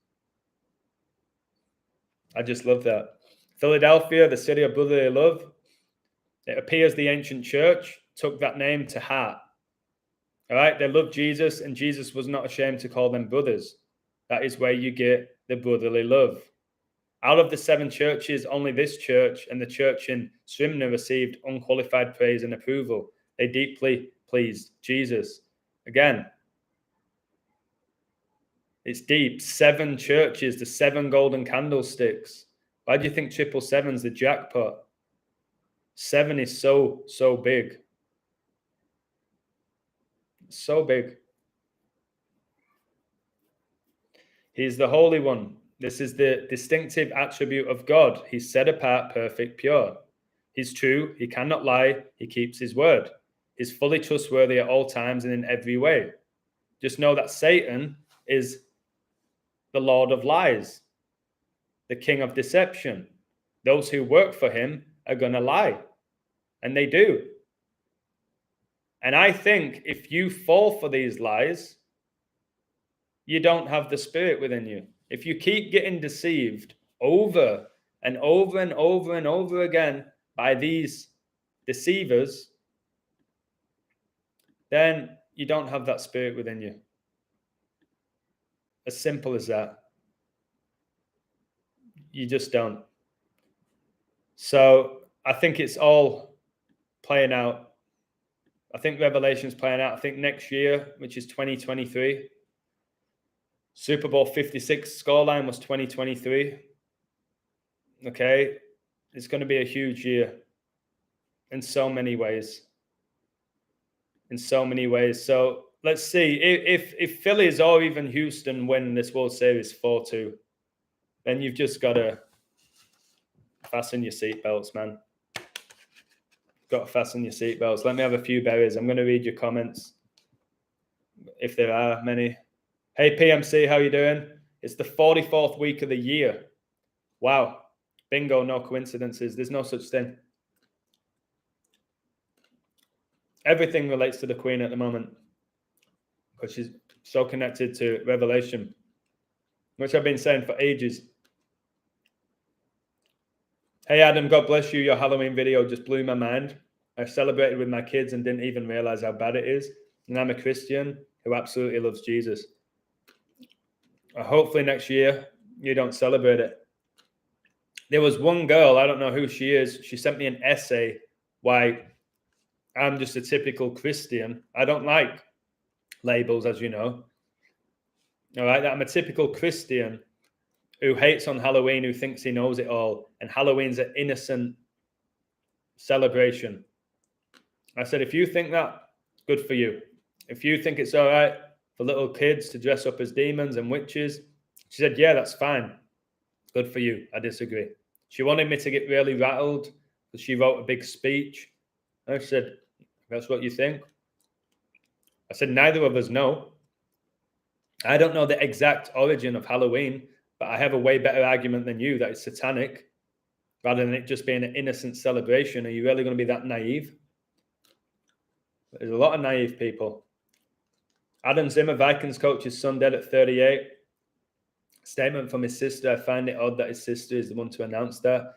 I just love that. Philadelphia, the city of brotherly love. It appears the ancient church took that name to heart. All right, they loved Jesus, and Jesus was not ashamed to call them brothers. That is where you get the brotherly love. Out of the 7 churches, only this church and the church in Smyrna received unqualified praise and approval. They deeply pleased Jesus. Again, it's deep. 7 churches, the 7 golden candlesticks. Why do you think 777's the jackpot? 7 is so big. So big. He's the Holy One. This is the distinctive attribute of God. He's set apart, perfect, pure. He's true. He cannot lie. He keeps his word. He's fully trustworthy at all times and in every way. Just know that Satan is the Lord of lies, the king of deception. Those who work for him are going to lie. And they do. And I think if you fall for these lies, you don't have the Spirit within you. If you keep getting deceived over and over and over and over again by these deceivers, then you don't have that Spirit within you. As simple as that. You just don't. So I think it's all playing out. I think Revelation's playing out. I think next year, which is 2023, Super Bowl 56 scoreline was 2023. Okay. It's going to be a huge year in so many ways. In so many ways. So let's see. If Phillies or even Houston win this World Series 4-2, then you've just got to fasten your seatbelts, man. Got to fasten your seatbelts. Let me have a few berries. I'm going to read your comments, if there are many. Hey, PMC, how you doing? It's the 44th week of the year. Wow. Bingo, no coincidences. There's no such thing. Everything relates to the Queen at the moment because she's so connected to Revelation, which I've been saying for ages. Hey, Adam, God bless you. Your Halloween video just blew my mind. I celebrated with my kids and didn't even realize how bad it is. And I'm a Christian who absolutely loves Jesus. Hopefully next year you don't celebrate it. There was one girl, I don't know who she is. She sent me an essay why I'm just a typical Christian. I don't like labels, as you know. All right, that I'm a typical Christian who hates on Halloween, who thinks he knows it all, and Halloween's an innocent celebration. I said, if you think that, good for you. If you think it's all right for little kids to dress up as demons and witches, she said, yeah, that's fine. Good for you. I disagree. She wanted me to get really rattled because she wrote a big speech. I said, that's what you think? I said, neither of us know. I don't know the exact origin of Halloween, but I have a way better argument than you that it's satanic rather than it just being an innocent celebration. Are you really going to be that naive? There's a lot of naive people. Adam Zimmer, Vikings coach, his son dead at 38. Statement from his sister. I find it odd that his sister is the one to announce that.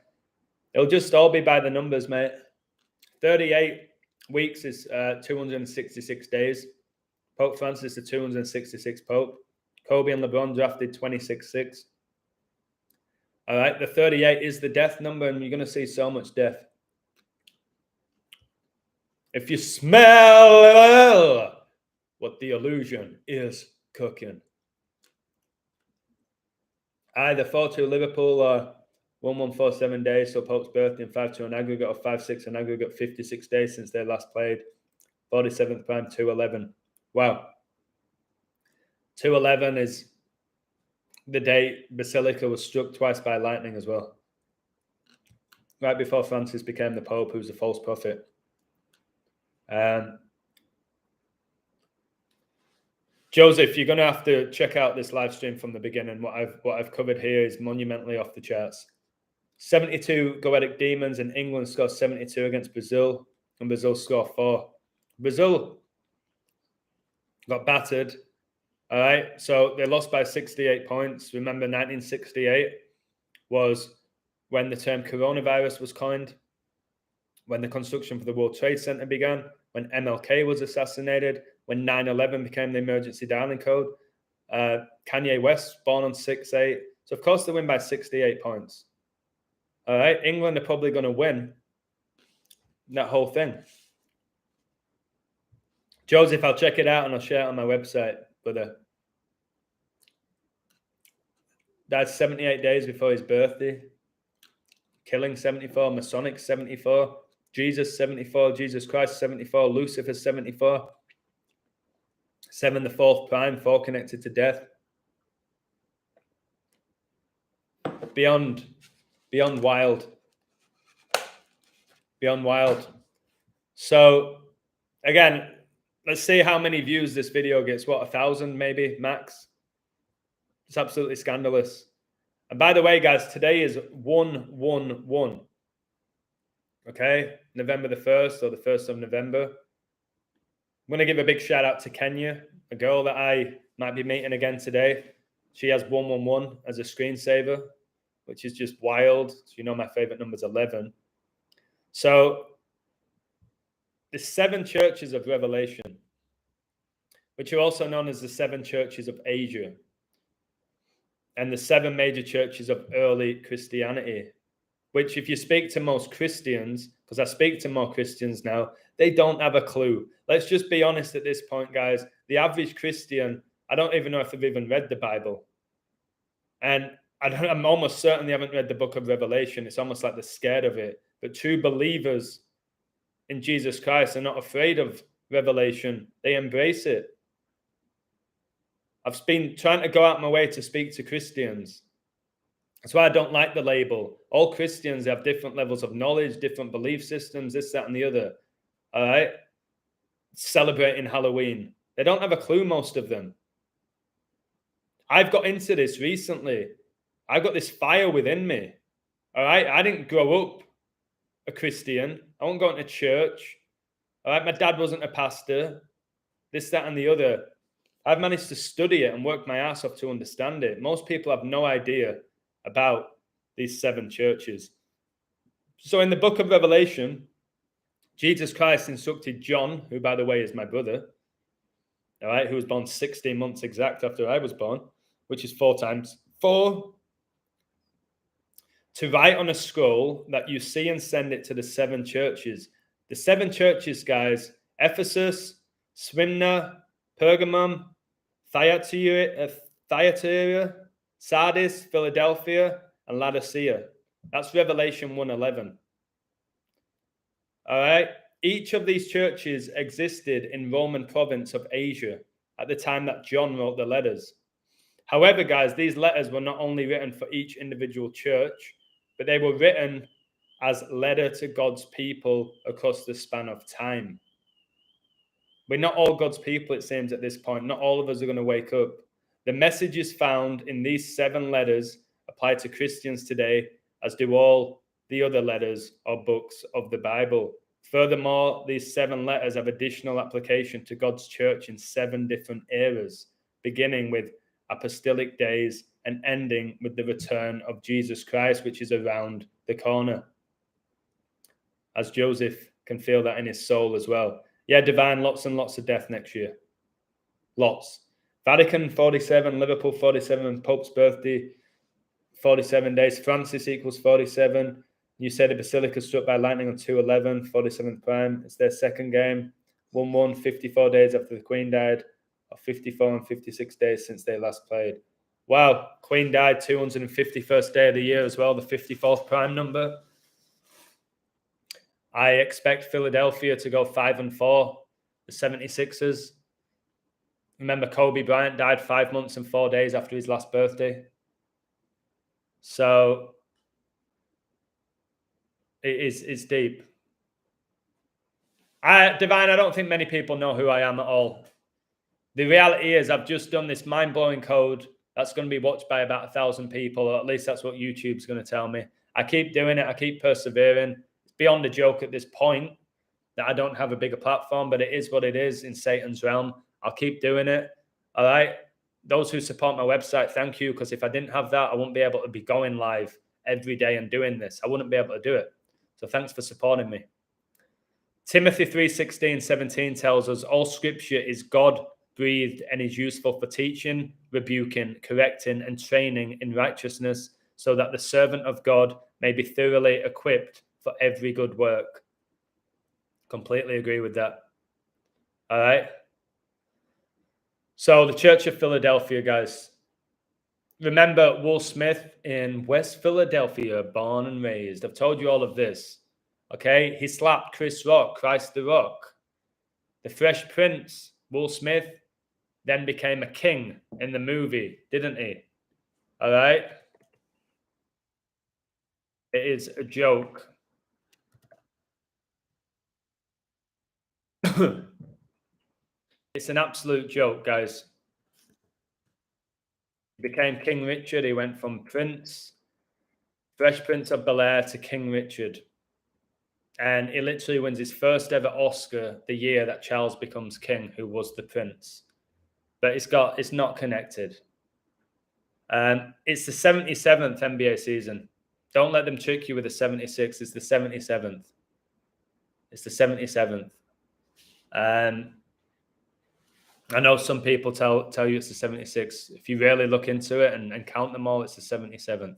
It'll just all be by the numbers, mate. 38 weeks is 266 days. Pope Francis, the 266th Pope. Kobe and LeBron drafted 26-6. All right, the 38 is the death number, and you're going to see so much death. If you smell what the illusion is cooking. Either 4-2 Liverpool or 1147 days, so Pope's birthday, and 5-2 an aggregate, or 5-6 an aggregate, 56 days since they last played. 47th prime, 211. Wow. 211 is the day Basilica was struck twice by lightning as well. Right before Francis became the Pope, who's a false prophet. Joseph, you're going to have to check out this live stream from the beginning. What I've covered here is monumentally off the charts. 72 Goetic Demons, and England score 72 against Brazil, and Brazil score 4. Brazil got battered. All right, so they lost by 68 points. Remember, 1968 was when the term coronavirus was coined, when the construction for the World Trade Center began, when MLK was assassinated, when 9/11 became the emergency dialing code. Kanye West born on 6/8. So, of course, they win by 68 points. All right, England are probably going to win that whole thing. Joseph, I'll check it out and I'll share it on my website. But died 78 days before his birthday. Killing 74, Masonic 74, Jesus 74, Jesus Christ 74, Lucifer 74. 7 the 4th prime, 4 connected to death. Beyond wild. Beyond wild. So, again, let's see how many views this video gets. What, 1,000 maybe, max? It's absolutely scandalous. And by the way, guys, today is 1/1/1. Okay? November the 1st, or the 1st of November. I'm going to give a big shout out to Kenya, a girl that I might be meeting again today. She has 111 as a screensaver, which is just wild. So you know my favorite number is 11. So the 7 churches of Revelation, which are also known as the 7 churches of Asia, and the 7 major churches of early Christianity, which if you speak to most Christians, because I speak to more Christians now, they don't have a clue. Let's just be honest at this point, guys. The average Christian, I don't even know if they've even read the Bible. And I'm almost certain they haven't read the book of Revelation. It's almost like they're scared of it. But true believers in Jesus Christ are not afraid of Revelation. They embrace it. I've been trying to go out my way to speak to Christians. That's why I don't like the label. All Christians have different levels of knowledge, different belief systems, this, that, and the other. All right? Celebrating Halloween. They don't have a clue, most of them. I've got into this recently. I've got this fire within me. All right? I didn't grow up a Christian. I wasn't going to church. All right? My dad wasn't a pastor. This, that, and the other. I've managed to study it and work my ass off to understand it. Most people have no idea about these 7 churches. So in the book of Revelation, Jesus Christ instructed John, who, by the way, is my brother, all right, who was born 16 months exact after I was born, which is 4 times 4. to write on a scroll that you see and send it to the 7 churches. The 7 churches, guys: Ephesus, Smyrna, Pergamum, Thyatira, Sardis, Philadelphia, and Laodicea. That's Revelation 1:11. All right. Each of these churches existed in Roman province of Asia at the time that John wrote the letters. However, guys, these letters were not only written for each individual church, but they were written as letter to God's people across the span of time. We're not all God's people, it seems, at this point. Not all of us are going to wake up. The messages found in these 7 letters apply to Christians today, as do all the other letters or books of the Bible. Furthermore, these 7 letters have additional application to God's church in 7 different eras, beginning with apostolic days and ending with the return of Jesus Christ, which is around the corner. As Joseph can feel that in his soul as well. Yeah, Divine, lots and lots of death next year. Lots. Vatican 47, Liverpool 47, Pope's birthday 47 days. Francis equals 47. You said the Basilica struck by lightning on 2/11, 47th prime. It's their second game. 1-1, 54 days after the Queen died, or 54 and 56 days since they last played. Wow, Queen died 251st day of the year as well, the 54th prime number. I expect Philadelphia to go 5-4, the 76ers. Remember, Kobe Bryant died 5 months and 4 days after his last birthday. So it's deep. Divine, I don't think many people know who I am at all. The reality is I've just done this mind-blowing code that's going to be watched by about 1,000 people, or at least that's what YouTube's going to tell me. I keep doing it. I keep persevering. It's beyond a joke at this point that I don't have a bigger platform, but it is what it is in Satan's realm. I'll keep doing it. All right. Those who support my website, thank you. Because if I didn't have that, I wouldn't be able to be going live every day and doing this. I wouldn't be able to do it. So thanks for supporting me. Timothy 3:16-17 tells us all scripture is God-breathed and is useful for teaching, rebuking, correcting, and training in righteousness, so that the servant of God may be thoroughly equipped for every good work. Completely agree with that. All right. So the Church of Philadelphia, guys. Remember Will Smith in West Philadelphia, born and raised. I've told you all of this. Okay, he slapped Chris Rock, Christ the Rock. The Fresh Prince, Will Smith, then became a king in the movie, didn't he? All right. It is a joke. It's an absolute joke, guys. He became King Richard. He went from Prince, Fresh Prince of Bel-Air, to King Richard. And he literally wins his first ever Oscar the year that Charles becomes king, who was the prince. But it's not connected. It's the 77th NBA season. Don't let them trick you with the 76. It's the 77th. It's the 77th. I know some people tell you it's the 76. If you really look into it and count them all, it's the 77th,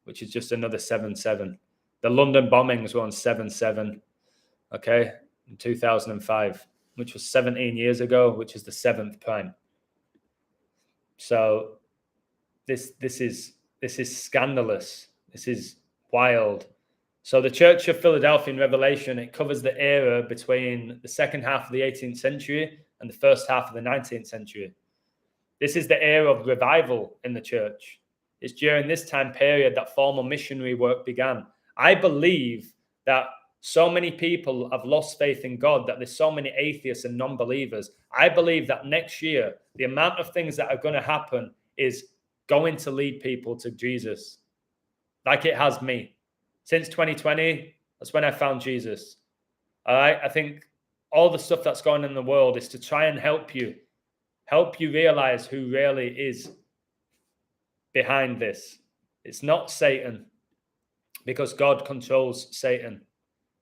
which is just another 7-7. The London bombings were on 7-7, okay, in 2005, which was 17 years ago, which is the 7th prime. So this is scandalous. This is wild. So the Church of Philadelphia in Revelation, it covers the era between the second half of the 18th century and the first half of the 19th century. This is the era of revival in the church. It's during this time period that formal missionary work began. I believe that so many people have lost faith in God, that there's so many atheists and non-believers. I believe that next year, the amount of things that are going to happen is going to lead people to Jesus, like it has me. Since 2020, that's when I found Jesus. All right. I think all the stuff that's going on in the world is to try and help you realize who really is behind this. It's not Satan, because God controls Satan,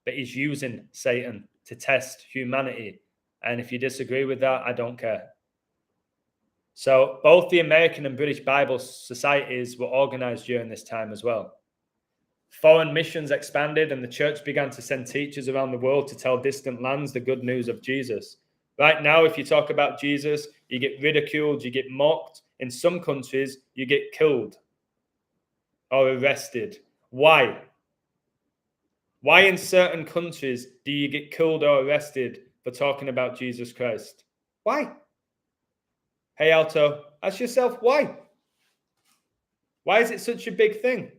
but he's using Satan to test humanity. And if you disagree with that, I don't care. So both the American and British Bible societies were organized during this time as well. Foreign missions expanded and the church began to send teachers around the world to tell distant lands the good news of Jesus. Right now, if you talk about Jesus, you get ridiculed, you get mocked. In some countries, you get killed or arrested. Why? Why in certain countries do you get killed or arrested for talking about Jesus Christ? Why? Hey, Alto, ask yourself why. Why is it such a big thing?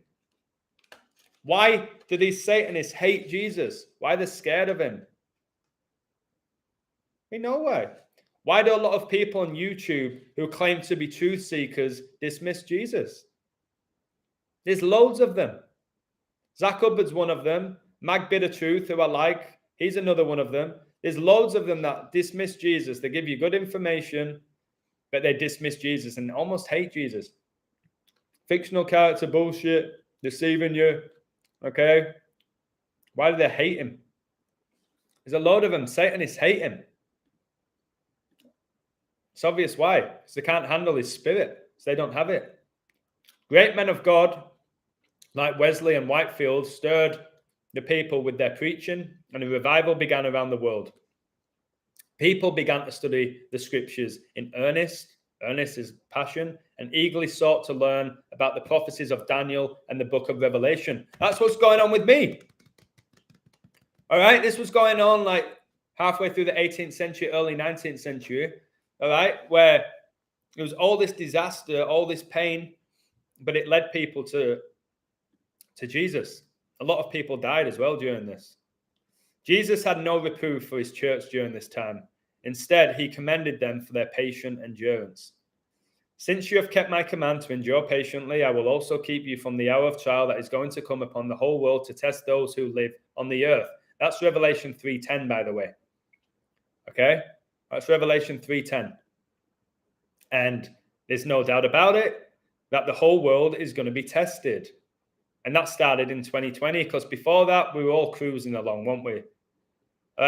Why do these Satanists hate Jesus? Why are they scared of him? We know why. Why do a lot of people on YouTube who claim to be truth seekers dismiss Jesus? There's loads of them. Zach Hubbard's one of them. Mag Bitter Truth, who I like, he's another one of them. There's loads of them that dismiss Jesus. They give you good information, but they dismiss Jesus and almost hate Jesus. Fictional character bullshit, deceiving you. Okay? Why do they hate him? There's a load of them. Satanists hate him. It's obvious why. Because they can't handle his spirit. So they don't have it. Great men of God, like Wesley and Whitefield, stirred the people with their preaching, and a revival began around the world. People began to study the scriptures in earnest is passion, and eagerly sought to learn about the prophecies of Daniel and the book of Revelation. That's what's going on with me. All right, this was going on like halfway through the 18th century, early 19th century, all right, where there was all this disaster, all this pain, but it led people to Jesus. A lot of people died as well during this. Jesus had no reproof for his church during this time. Instead, he commended them for their patient endurance. Since you have kept my command to endure patiently, I will also keep you from the hour of trial that is going to come upon the whole world to test those who live on the earth. That's Revelation 3:10, by the way. Okay? That's Revelation 3:10. And there's no doubt about it that the whole world is going to be tested. And that started in 2020, because before that, we were all cruising along, weren't we?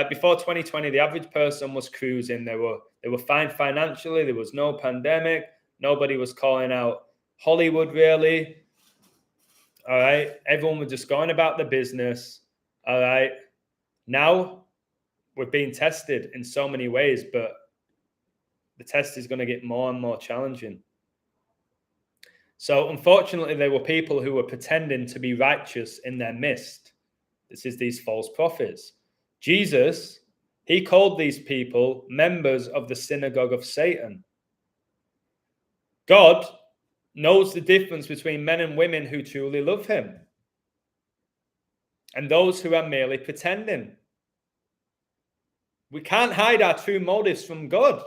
Before 2020, the average person was cruising. They were fine financially. There was no pandemic. Nobody was calling out Hollywood, really. All right. Everyone was just going about the business. All right. Now we're being tested in so many ways, but the test is going to get more and more challenging. So unfortunately, there were people who were pretending to be righteous in their midst. This is these false prophets. Jesus, he called these people members of the synagogue of Satan. God knows the difference between men and women who truly love him and those who are merely pretending. We can't hide our true motives from God.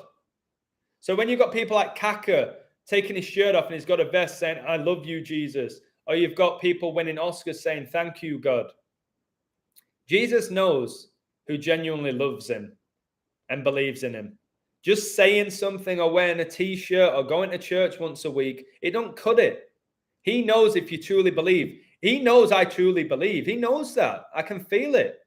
So when you've got people like Kaka taking his shirt off and he's got a vest saying, "I love you, Jesus," or you've got people winning Oscars saying, "Thank you, God." Jesus knows who genuinely loves him and believes in him. Just saying something or wearing a t-shirt or going to church once a week, it don't cut it. He knows if you truly believe. He knows I truly believe. He knows that. I can feel it.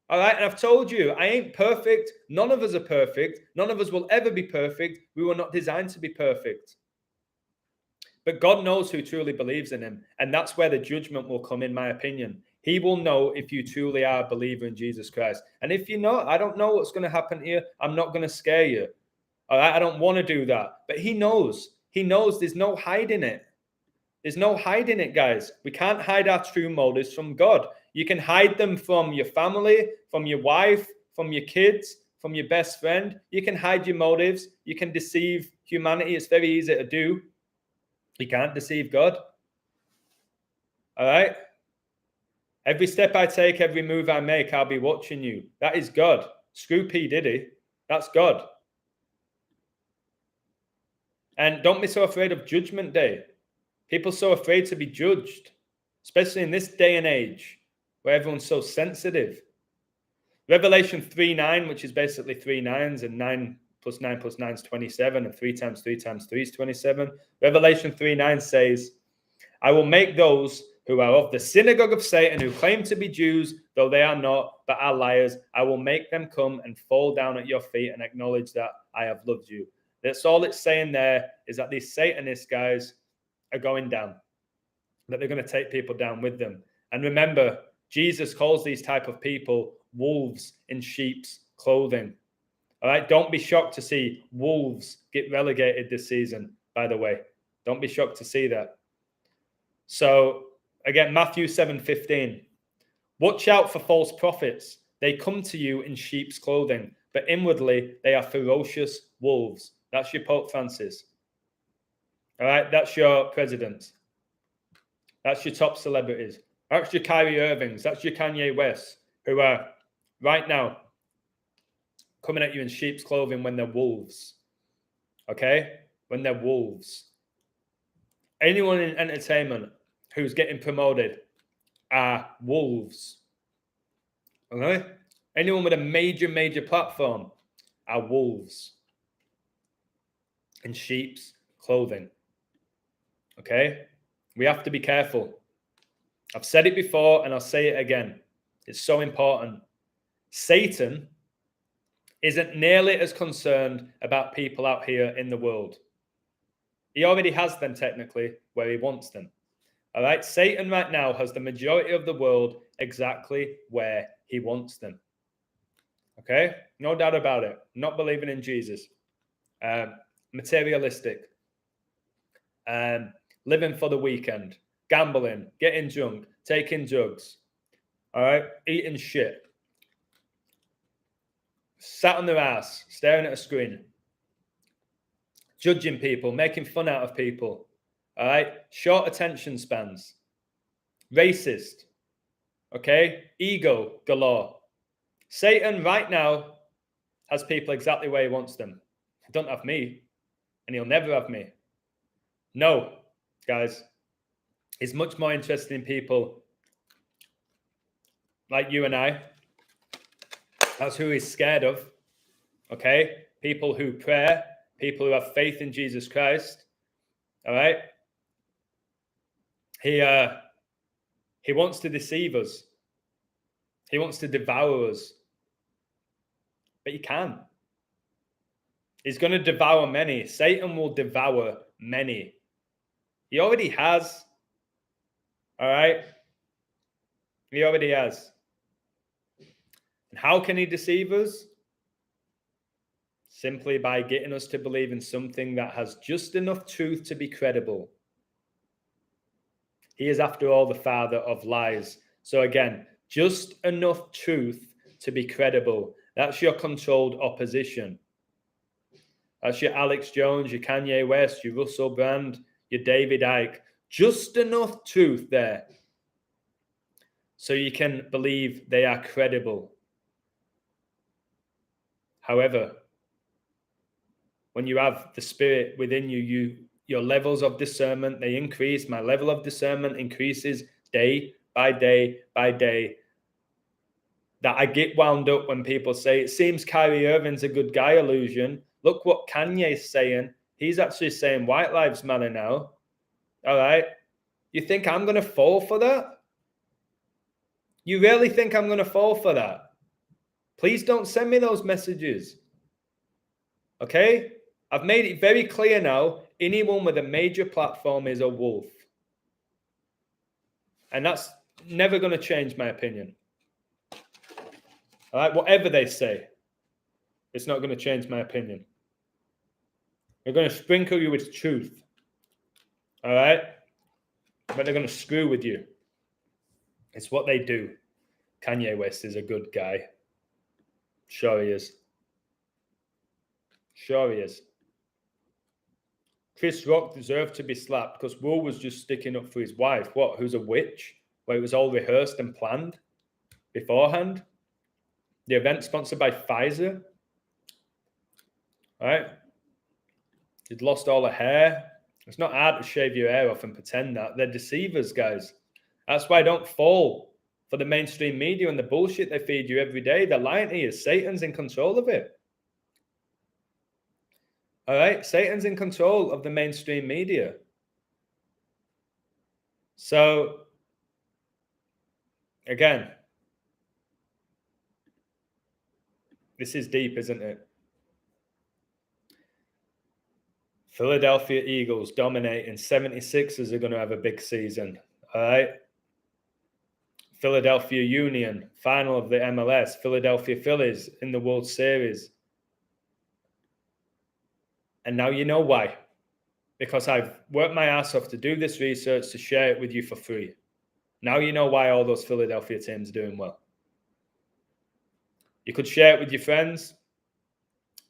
All right. And I've told you, I ain't perfect. None of us are perfect. None of us will ever be perfect. We were not designed to be perfect. But God knows who truly believes in him. And that's where the judgment will come, in my opinion. He will know if you truly are a believer in Jesus Christ. And if you're not, I don't know what's going to happen here. I'm not going to scare you. All right? I don't want to do that. But he knows. He knows there's no hiding it. There's no hiding it, guys. We can't hide our true motives from God. You can hide them from your family, from your wife, from your kids, from your best friend. You can hide your motives. You can deceive humanity. It's very easy to do. You can't deceive God. All right? Every step I take, every move I make, I'll be watching you. That is God. Screw P. Diddy. That's God. And don't be so afraid of Judgment Day. People are so afraid to be judged, especially in this day and age where everyone's so sensitive. Revelation 3:9, which is basically 3 nines, and 9 plus 9 plus 9 is 27, and 3 times 3 times 3 is 27. Revelation 3:9 says, "I will make those who are of the synagogue of Satan, who claim to be Jews, though they are not, but are liars, I will make them come and fall down at your feet and acknowledge that I have loved you." That's all it's saying there, is that these Satanist guys are going down. that they're going to take people down with them. And remember, Jesus calls these type of people wolves in sheep's clothing. All right, don't be shocked to see Wolves get relegated this season, by the way. Don't be shocked to see that. So, again, Matthew 7:15. Watch out for false prophets. They come to you in sheep's clothing, but inwardly they are ferocious wolves. That's your Pope Francis. All right, that's your president. That's your top celebrities. That's your Kyrie Irvings. That's your Kanye West, who are right now coming at you in sheep's clothing when they're wolves. Okay? When they're wolves. Anyone in entertainment who's getting promoted are wolves. Okay? Anyone with a major platform are wolves in sheep's clothing. Okay? We have to be careful. I've said it before and I'll say it again. It's so important. Satan isn't nearly as concerned about people out here in the world. He already has them technically where he wants them. All right? Satan right now has the majority of the world exactly where he wants them. Okay? No doubt about it. Not believing in Jesus. Materialistic. Living for the weekend. Gambling. Getting drunk. Taking drugs. All right? Eating shit. Sat on their ass. Staring at a screen. Judging people. Making fun out of people. All right? Short attention spans. Racist. Okay? Ego galore. Satan right now has people exactly where he wants them. He don't have me. And he'll never have me. No, guys. He's much more interested in people like you and I. That's who he's scared of. Okay? People who pray. People who have faith in Jesus Christ. All right? He wants to deceive us. He wants to devour us. But he can. He's going to devour many. Satan will devour many. He already has. All right? He already has. And how can he deceive us? Simply by getting us to believe in something that has just enough truth to be credible. He is, after all, the father of lies. So again, just enough truth to be credible. That's your controlled opposition. That's your Alex Jones, your Kanye West, your Russell Brand, your David Icke. Just enough truth there so you can believe they are credible. However, when you have the Spirit within you, your levels of discernment, they increase. My level of discernment increases day by day by day. That I get wound up when people say, it seems Kyrie Irving's a good guy illusion. Look what Kanye's saying. He's actually saying white lives matter now. All right. You think I'm going to fall for that? You really think I'm going to fall for that? Please don't send me those messages. Okay? I've made it very clear now, anyone with a major platform is a wolf. And that's never going to change my opinion. All right? Whatever they say, it's not going to change my opinion. They're going to sprinkle you with truth. All right? But they're going to screw with you. It's what they do. Kanye West is a good guy. Sure he is. Sure he is. Chris Rock deserved to be slapped because Will was just sticking up for his wife. What? Who's a witch? Where it was all rehearsed and planned beforehand. The event sponsored by Pfizer. All right? You'd lost all her hair. It's not hard to shave your hair off and pretend that. They're deceivers, guys. That's why I don't fall for the mainstream media and the bullshit they feed you every day. They're lying to you. Satan's in control of it. All right? Satan's in control of the mainstream media. So, again, this is deep, isn't it? Philadelphia Eagles dominating. 76ers are going to have a big season. All right. Philadelphia Union, final of the MLS. Philadelphia Phillies in the World Series. And now you know why. Because I've worked my ass off to do this research to share it with you for free. Now you know why all those Philadelphia teams are doing well. You could share it with your friends.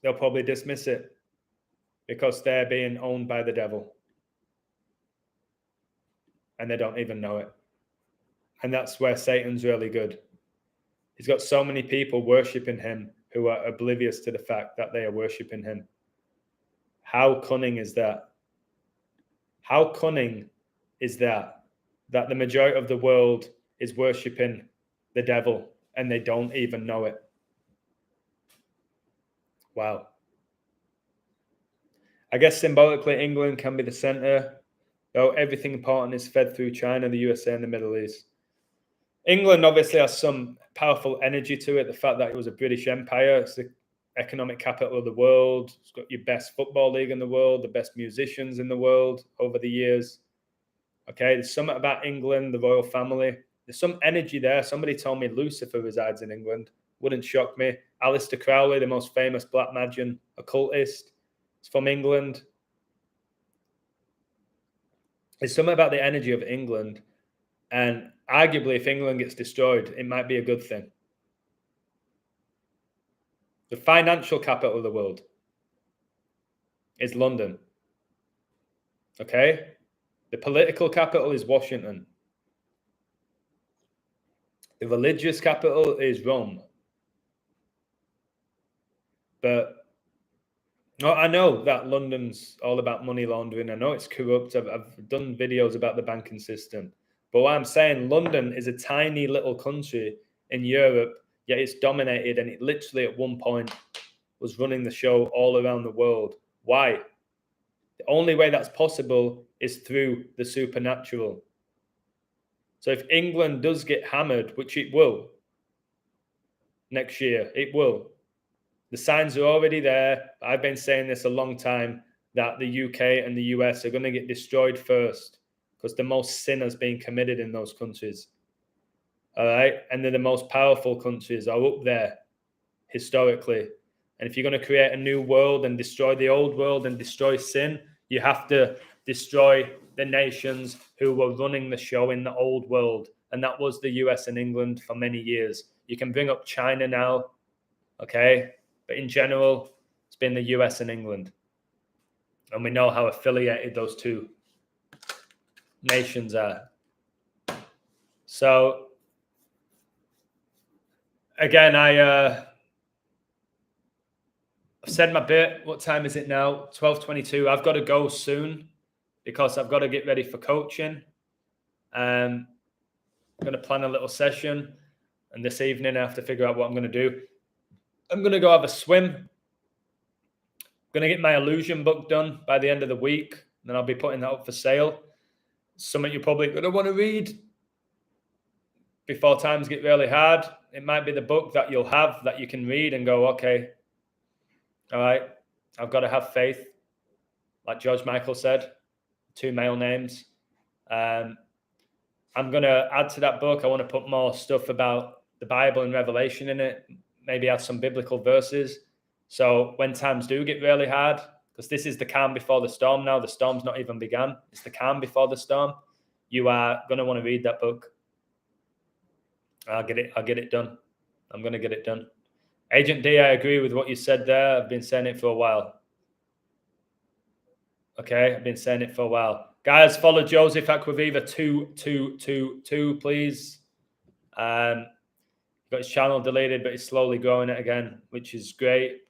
They'll probably dismiss it because they're being owned by the devil. And they don't even know it. And that's where Satan's really good. He's got so many people worshipping him who are oblivious to the fact that they are worshipping him. How cunning is that? How cunning is that? That the majority of the world is worshipping the devil and they don't even know it. Wow. I guess symbolically, England can be the center, though everything important is fed through China, the USA, and the Middle East. England obviously has some powerful energy to it. The fact that it was a British Empire, it's the economic capital of the world. It's got your best football league in the world, the best musicians in the world over the years. Okay, there's something about England, the royal family. There's some energy there. Somebody told me Lucifer resides in England. Wouldn't shock me. Aleister Crowley, the most famous black magian occultist, is from England. There's something about the energy of England. And arguably, if England gets destroyed, it might be a good thing. The financial capital of the world is London. Okay? The political capital is Washington. The religious capital is Rome. But I know that London's all about money laundering. I know it's corrupt. I've done videos about the banking system. But what I'm saying, London is a tiny little country in Europe, yet it's dominated, and it literally at one point was running the show all around the world. Why? The only way that's possible is through the supernatural. So if England does get hammered, which it will next year, it will. The signs are already there. I've been saying this a long time, that the UK and the US are going to get destroyed first because the most sin has been committed in those countries. All right? And they're the most powerful countries, are up there historically. And if you're going to create a new world and destroy the old world and destroy sin, you have to destroy the nations who were running the show in the old world. And that was the US and England for many years. You can bring up China now, okay? But in general, it's been the US and England. And we know how affiliated those two nations are. So, again, I've said my bit. What time is it now? 12:22. I've got to go soon because I've got to get ready for coaching. I'm going to plan a little session. And this evening, I have to figure out what I'm going to do. I'm going to go have a swim. I'm going to get my illusion book done by the end of the week. And then I'll be putting that up for sale. Something you're probably going to want to read before times get really hard. It might be the book that you'll have that you can read and go, okay, all right, I've got to have faith. Like George Michael said, 2 male names. I'm going to add to that book. I want to put more stuff about the Bible and Revelation in it. Maybe add some biblical verses. So when times do get really hard, because this is the calm before the storm now. The storm's not even begun. It's the calm before the storm. You are going to want to read that book. I'll get it done. I'm going to get it done. Agent D, I agree with what you said there. I've been saying it for a while. Okay, I've been saying it for a while. Guys, follow Joseph Aquaviva 222, please. Got his channel deleted, but he's slowly growing it again, which is great.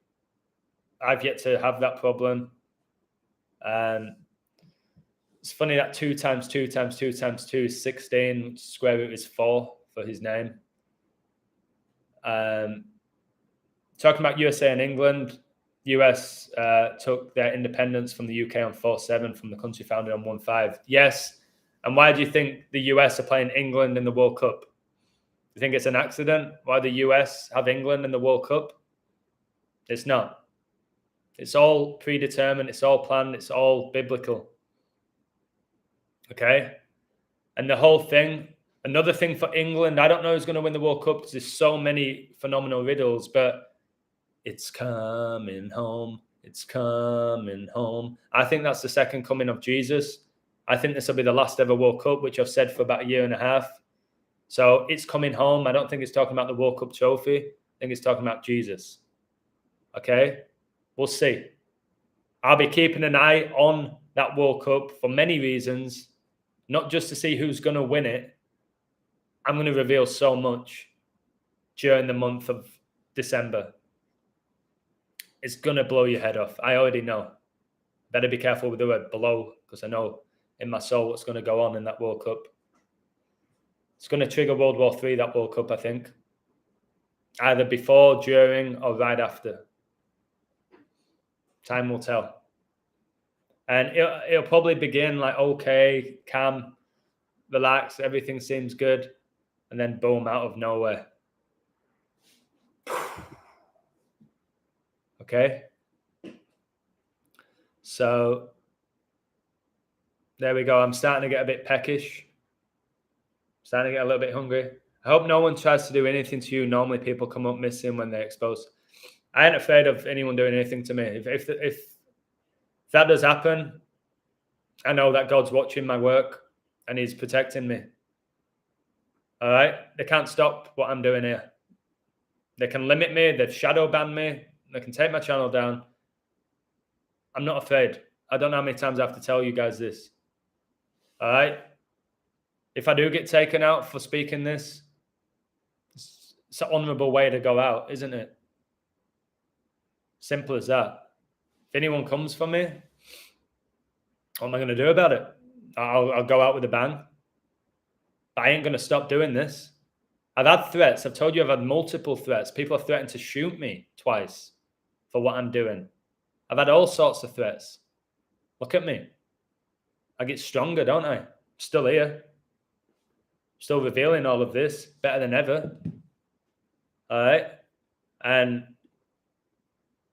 I've yet to have that problem. It's funny that 2 times 2 times 2 times 2 is 16. Square root is 4 for his name. Talking about USA and England, US took their independence from the UK on 4-7, from the country founded on 1-5. Yes. And why do you think the US are playing England in the World Cup? You think it's an accident why the US have England in the World Cup? It's not. It's all predetermined. It's all planned. It's all biblical. Okay? And the whole thing, another thing for England, I don't know who's going to win the World Cup because there's so many phenomenal riddles, but it's coming home. It's coming home. I think that's the second coming of Jesus. I think this will be the last ever World Cup, which I've said for about a year and a half. So it's coming home. I don't think it's talking about the World Cup trophy. I think it's talking about Jesus. Okay? We'll see. I'll be keeping an eye on that World Cup for many reasons, not just to see who's going to win it. I'm going to reveal so much during the month of December. It's going to blow your head off. I already know. Better be careful with the word blow, because I know in my soul what's going to go on in that World Cup. It's going to trigger World War III, that World Cup, I think. Either before, during, or right after. Time will tell. And it'll probably begin like, okay, calm, relax, everything seems good. And then boom, out of nowhere. Okay? So, there we go. I'm starting to get a bit peckish. Starting to get a little bit hungry. I hope no one tries to do anything to you. Normally people come up missing when they're exposed. I ain't afraid of anyone doing anything to me. If that does happen, I know that God's watching my work and he's protecting me. All right? They can't stop what I'm doing here. They can limit me. They've shadow banned me. They can take my channel down. I'm not afraid. I don't know how many times I have to tell you guys this. All right? If I do get taken out for speaking this, it's an honorable way to go out, isn't it? Simple as that. If anyone comes for me, what am I going to do about it? I'll go out with a bang. But I ain't going to stop doing this. I've had threats. I've told you I've had multiple threats. People have threatened to shoot me twice for what I'm doing. I've had all sorts of threats. Look at me. I get stronger, don't I? I'm still here. Still revealing all of this better than ever. All right. And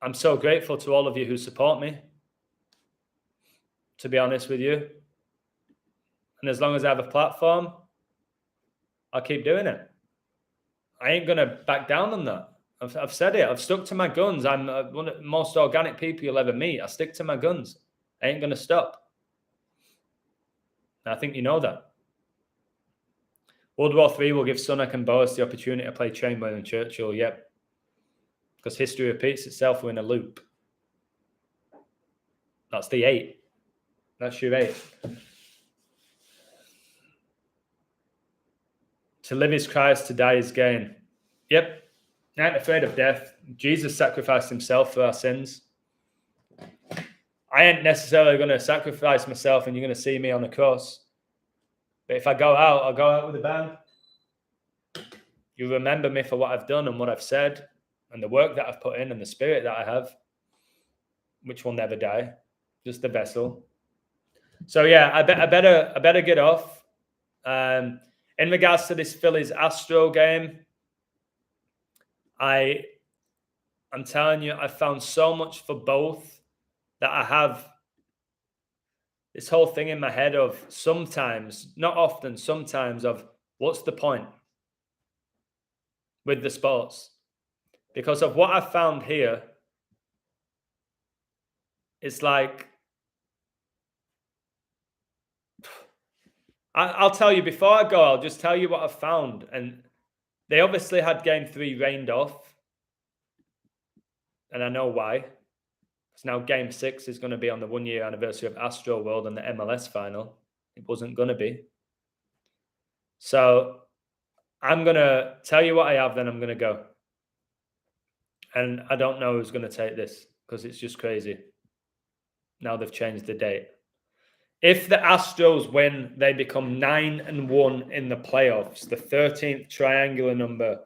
I'm so grateful to all of you who support me, to be honest with you. And as long as I have a platform, I'll keep doing it. I ain't going to back down on that. I've said it. I've stuck to my guns. I'm one of the most organic people you'll ever meet. I stick to my guns. I ain't going to stop. And I think you know that. World War III will give Sunak and Boas the opportunity to play Chamberlain and Churchill. Yep. Because history repeats itself. We're in a loop. That's the 8. That's your 8. To live is Christ, to die is gain. Yep. I ain't afraid of death. Jesus sacrificed himself for our sins. I ain't necessarily going to sacrifice myself and you're going to see me on the cross. But if I go out, I'll go out with a bang. You remember me for what I've done and what I've said and the work that I've put in and the spirit that I have, which will never die, just the vessel. So yeah, I better get off. In regards to this Phillies Astro game, I'm telling you, I found so much for both that I have this whole thing in my head of sometimes, not often, sometimes of what's the point with the sports? Because of what I found here, it's like, I'll tell you before I go, I'll just tell you what I found. And they obviously had game 3 rained off. And I know why. Because now game 6 is going to be on the 1-year anniversary of Astro World and the MLS final. It wasn't going to be. So I'm going to tell you what I have, then I'm going to go. And I don't know who's going to take this because it's just crazy. Now they've changed the date. If the Astros win, they become 9-1 in the playoffs, the 13th triangular number.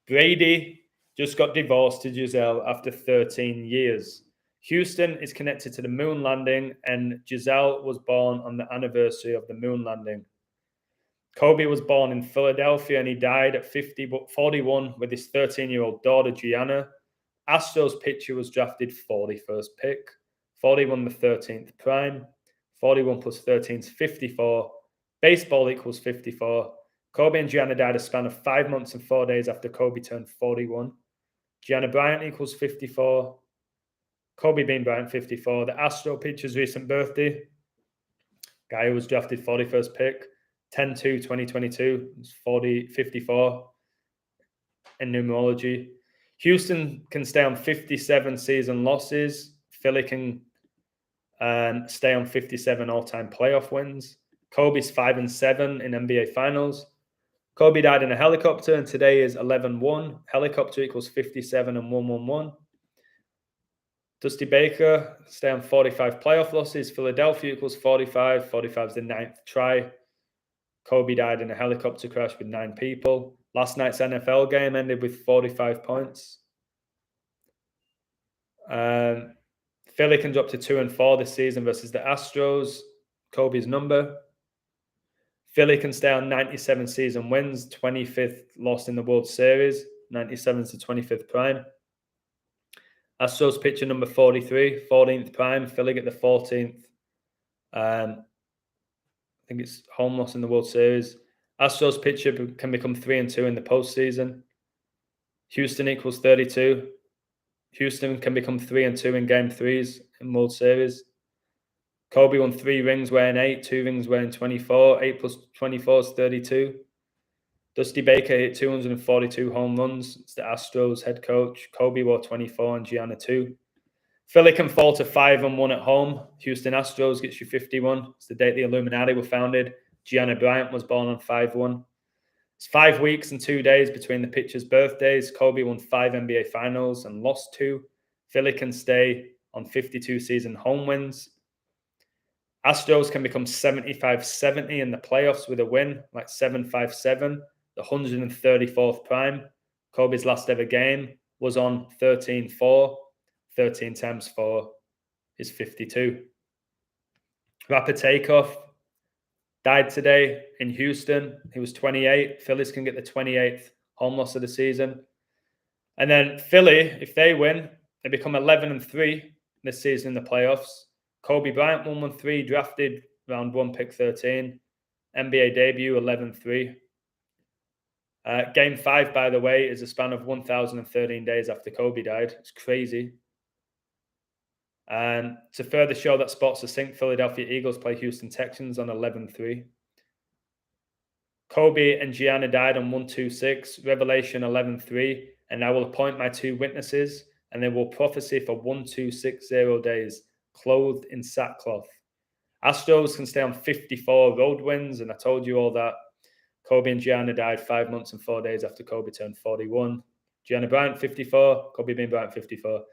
Brady just got divorced to Giselle after 13 years. Houston is connected to the moon landing, and Giselle was born on the anniversary of the moon landing. Kobe was born in Philadelphia, and he died at 41 with his 13-year-old daughter, Gianna. Astros pitcher was drafted 41st pick. 41 the 13th prime. 41 plus 13 is 54. Baseball equals 54. Kobe and Gianna died a span of 5 months and 4 days after Kobe turned 41. Gianna Bryant equals 54. Kobe Bean Bryant, 54. The Astro pitcher's recent birthday, guy who was drafted 41st pick, 10/2/2022, is 54 in numerology. Houston can stay on 57 season losses. Philly can stay on 57 all-time playoff wins. Kobe's 5-7 in NBA Finals. Kobe died in a helicopter, and today is 11-1. Helicopter equals 57 and 111. Dusty Baker, stay on 45 playoff losses. Philadelphia equals 45. 45 is the 9th try. Kobe died in a helicopter crash with 9 people. Last night's NFL game ended with 45 points. Philly can drop to 2-4 this season versus the Astros. Kobe's number. Philly can stay on 97 season wins, 25th loss in the World Series, 97 to 25th prime. Astros pitcher number 43, 14th prime. Philly get the 14th. I think it's home loss in the World Series. Astros pitcher can become 3-2 in the postseason. Houston equals 32. Houston can become 3-2 in Game 3s in World Series. Kobe won 3 rings wearing 8, 2 rings wearing 24. 8 plus 24 is 32. Dusty Baker hit 242 home runs. It's the Astros head coach. Kobe wore 24 and Gianna 2. Philly can fall to 5-1 at home. Houston Astros gets you 51. It's the date the Illuminati were founded. Gianna Bryant was born on 5-1. It's 5 weeks and 2 days between the pitchers' birthdays. Kobe won 5 NBA Finals and lost 2. Philly can stay on 52 season home wins. Astros can become 75-70 in the playoffs with a win, like 7-5-7, the 134th prime. Kobe's last ever game was on 13-4. 13 times 4 is 52. Rapper Takeoff died today in Houston. He was 28. Phillies can get the 28th home loss of the season. And then Philly, if they win, they become 11-3 this season in the playoffs. Kobe Bryant, 113, drafted round 1, pick 13. NBA debut, 11-3. Game 5, by the way, is a span of 1,013 days after Kobe died. It's crazy. And to further show that sports are synced, Philadelphia Eagles play Houston Texans on 11-3. Kobe and Gianna died on 126, Revelation 11-3. And I will appoint my 2 witnesses, and they will prophesy for 1260 days, clothed in sackcloth. Astros can stay on 54 road wins, and I told you all that. Kobe and Gianna died 5 months and 4 days after Kobe turned 41. Gianna Bryant, 54. Kobe Bean Bryant, 54.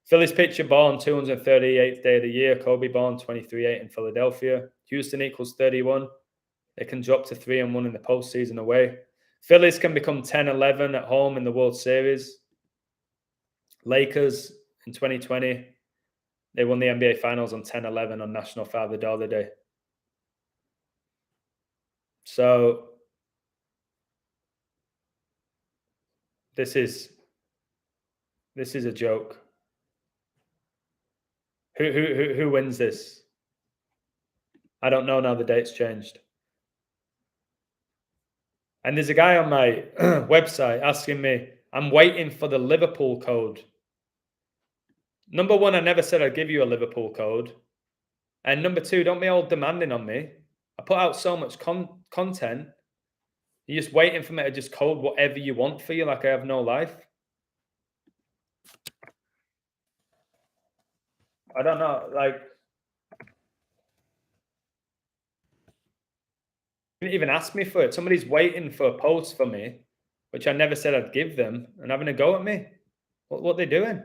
Phillies pitcher born 238th day of the year. Kobe born 23-8 in Philadelphia. Houston equals 31. They can drop to 3-1 in the postseason away. Phillies can become 10-11 at home in the World Series. Lakers in 2020, they won the NBA Finals on 10-11 on National Father Dollar Day. So this is a joke. Who wins this? I don't know now. The date's changed. And there's a guy on my website asking me, I'm waiting for the Liverpool code. Number 1, I never said I'd give you a Liverpool code. And number 2, don't be all demanding on me. I put out so much content. You're just waiting for me to just code whatever you want for you, like I have no life. I don't know, like, you didn't even ask me for it. Somebody's waiting for a post for me, which I never said I'd give them, and having a go at me. What are they doing?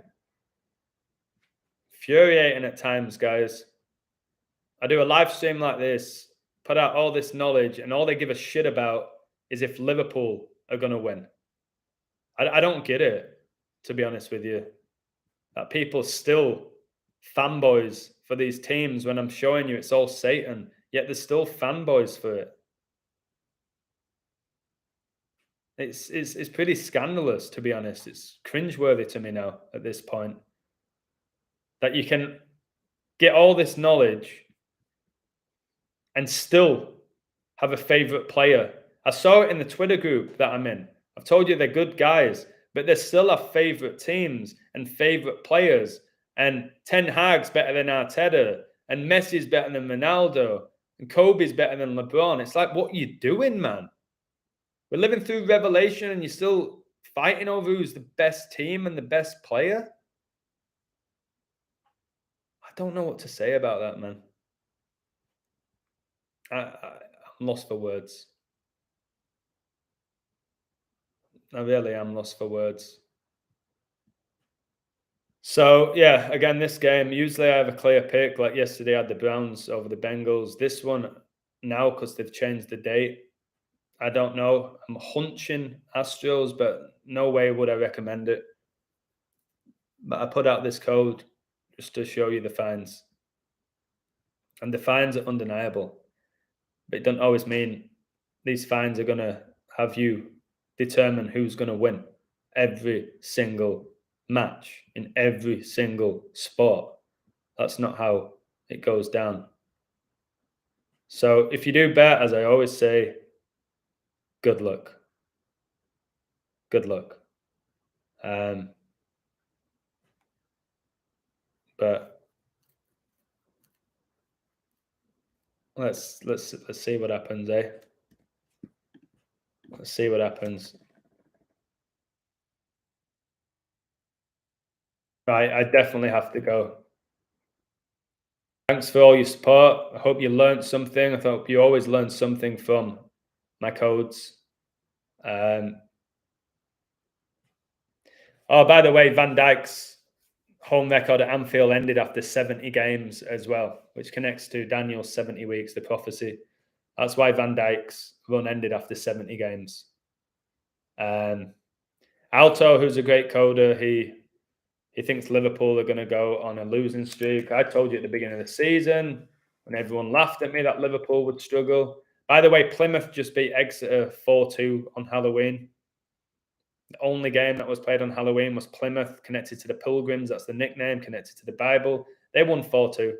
Infuriating at times, guys. I do a live stream like this, put out all this knowledge, and all they give a shit about is if Liverpool are going to win. I don't get it, to be honest with you. That people still fanboys for these teams when I'm showing you it's all Satan, yet there's still fanboys for it. It's pretty scandalous, to be honest. It's cringeworthy to me now at this point that you can get all this knowledge and still have a favourite player. I saw it in the Twitter group that I'm in. I've told you they're good guys, but they still have favourite teams and favourite players. And Ten Hag's better than Arteta, and Messi's better than Ronaldo, and Kobe's better than LeBron. It's like, what are you doing, man? We're living through revelation and you're still fighting over who's the best team and the best player? I don't know what to say about that, man. I'm lost for words. I really am lost for words. So, yeah, again, this game, usually I have a clear pick. Like yesterday, I had the Browns over the Bengals. This one, now, because they've changed the date, I don't know. I'm hunching Astros, but no way would I recommend it. But I put out this code just to show you the fines. And the fines are undeniable. But it doesn't always mean these fines are going to have you determine who's going to win every single match in every single sport. That's not how it goes down. So if you do bet, as I always say, good luck. Good luck. But let's see what happens, eh? Let's see what happens. Right, I definitely have to go. Thanks for all your support. I hope you learned something. I hope you always learn something from my codes. Oh, by the way, Van Dijk's home record at Anfield ended after 70 games as well, which connects to Daniel's 70 weeks, the prophecy. That's why Van Dijk's run ended after 70 games. Alto, who's a great coder, he thinks Liverpool are going to go on a losing streak. I told you at the beginning of the season, when everyone laughed at me, that Liverpool would struggle. By the way, Plymouth just beat Exeter 4-2 on Halloween. The only game that was played on Halloween was Plymouth, connected to the Pilgrims. That's the nickname, connected to the Bible. They won 4-2.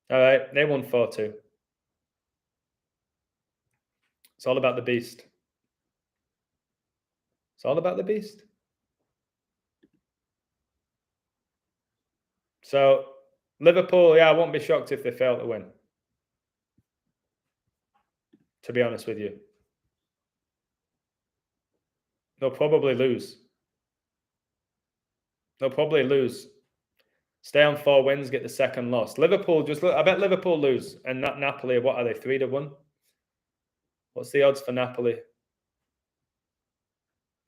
All right, they won 4-2. It's all about the beast. It's all about the beast. So, Liverpool, yeah, I won't be shocked if they fail to win. To be honest with you. They'll probably lose. They'll probably lose. Stay on 4 wins, get the second loss. Liverpool, I bet Liverpool lose. And that Napoli, what are they, 3-1? What's the odds for Napoli?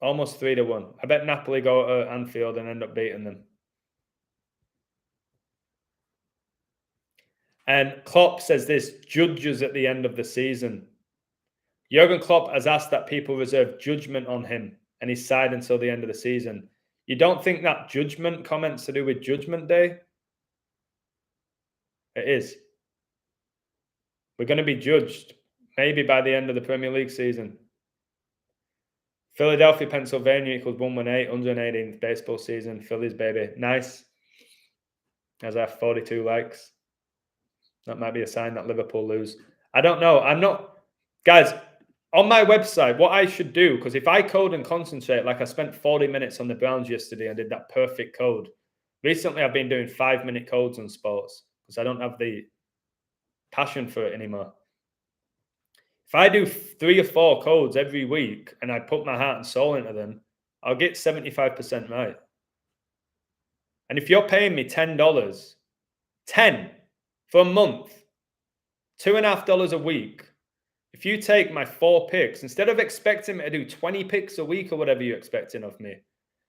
Almost 3-1. I bet Napoli go to Anfield and end up beating them. And Klopp says this, judges at the end of the season. Jurgen Klopp has asked that people reserve judgment on him and he's side until the end of the season. You don't think that judgment comment's to do with Judgment Day? It is. We're going to be judged maybe by the end of the Premier League season. Philadelphia, Pennsylvania equals 118, 118th baseball season. Phillies, baby. Nice. As I have 42 likes. That might be a sign that Liverpool lose. I don't know. I'm not... Guys, on my website, what I should do, because if I code and concentrate, like I spent 40 minutes on the Browns yesterday and did that perfect code. Recently, I've been doing 5-minute codes on sports because I don't have the passion for it anymore. If I do 3 or 4 codes every week and I put my heart and soul into them, I'll get 75% right. And if you're paying me $10, 10 for a month, $2.50 a week, if you take my 4 picks, instead of expecting me to do 20 picks a week or whatever you're expecting of me,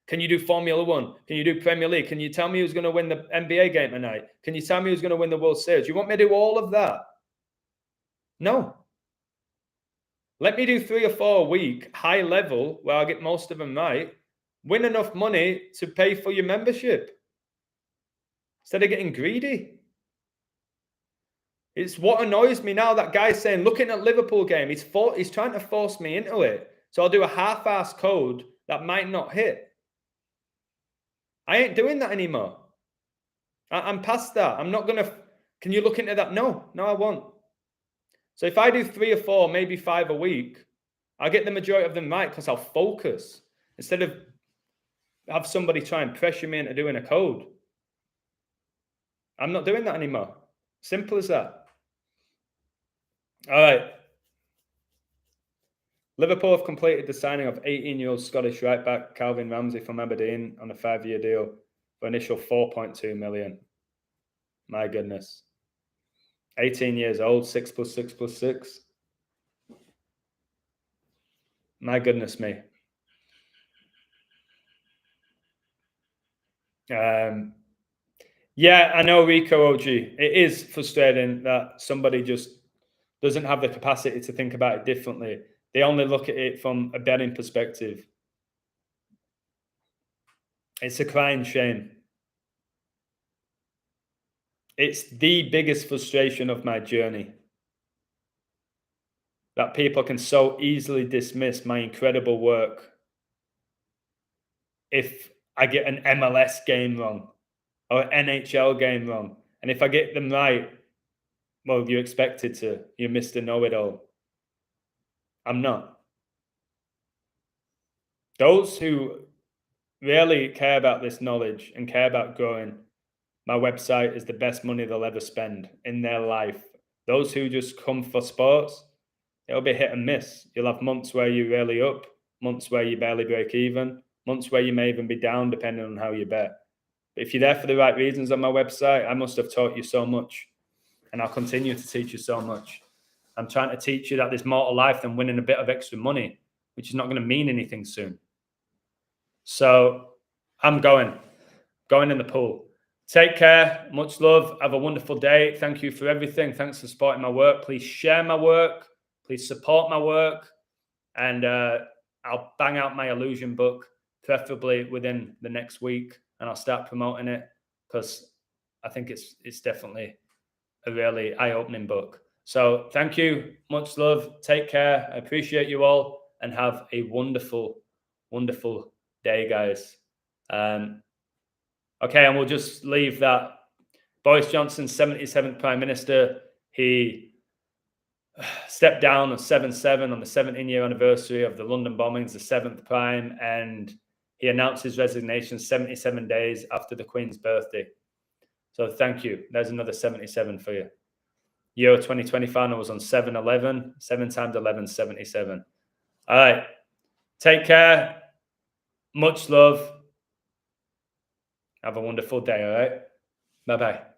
can you do Formula One? Can you do Premier League? Can you tell me who's going to win the NBA game tonight? Can you tell me who's going to win the World Series? You want me to do all of that? No. Let me do 3 or 4 a week, high level, where I get most of them right, win enough money to pay for your membership instead of getting greedy. It's what annoys me now. That guy's saying, looking at Liverpool game, he's trying to force me into it. So I'll do a half-ass code that might not hit. I ain't doing that anymore. I'm past that. I'm not going to... Can you look into that? No, I won't. So if I do 3 or 4, maybe 5 a week, I get the majority of them right because I'll focus instead of have somebody try and pressure me into doing a code. I'm not doing that anymore. Simple as that. All right. Liverpool have completed the signing of 18-year-old Scottish right back Calvin Ramsey from Aberdeen on a 5-year deal for initial 4.2 million. My goodness. 18 years old, 6 + 6 + 6. My goodness me. Yeah, I know, Rico OG. It is frustrating that somebody just doesn't have the capacity to think about it differently. They only look at it from a betting perspective. It's a crying shame. It's the biggest frustration of my journey that people can so easily dismiss my incredible work if I get an MLS game wrong or an NHL game wrong. And if I get them right, well, you expected to. You're Mr. Know-It-All. I'm not. Those who really care about this knowledge and care about growing, my website is the best money they'll ever spend in their life. Those who just come for sports, it'll be hit and miss. You'll have months where you're really up, months where you barely break even, months where you may even be down depending on how you bet. But if you're there for the right reasons on my website, I must have taught you so much, and I'll continue to teach you so much. I'm trying to teach you that there's more to life than winning a bit of extra money, which is not going to mean anything soon. So I'm going in the pool. Take care. Much love. Have a wonderful day. Thank you for everything. Thanks for supporting my work. Please share my work. Please support my work. And I'll bang out my Illusion book, preferably within the next week. And I'll start promoting it because I think it's definitely a really eye-opening book. So thank you. Much love. Take care. I appreciate you all and have a wonderful, wonderful day, guys. Okay, and we'll just leave that. Boris Johnson, 77th Prime Minister, he stepped down on 7/7 on the 17-year anniversary of the London bombings, the 7th Prime, and he announced his resignation 77 days after the Queen's birthday. So thank you. There's another 77 for you. Euro 2020 final was on 7/11. 7 times 11, 77. All right. Take care. Much love. Have a wonderful day, all right? Bye-bye.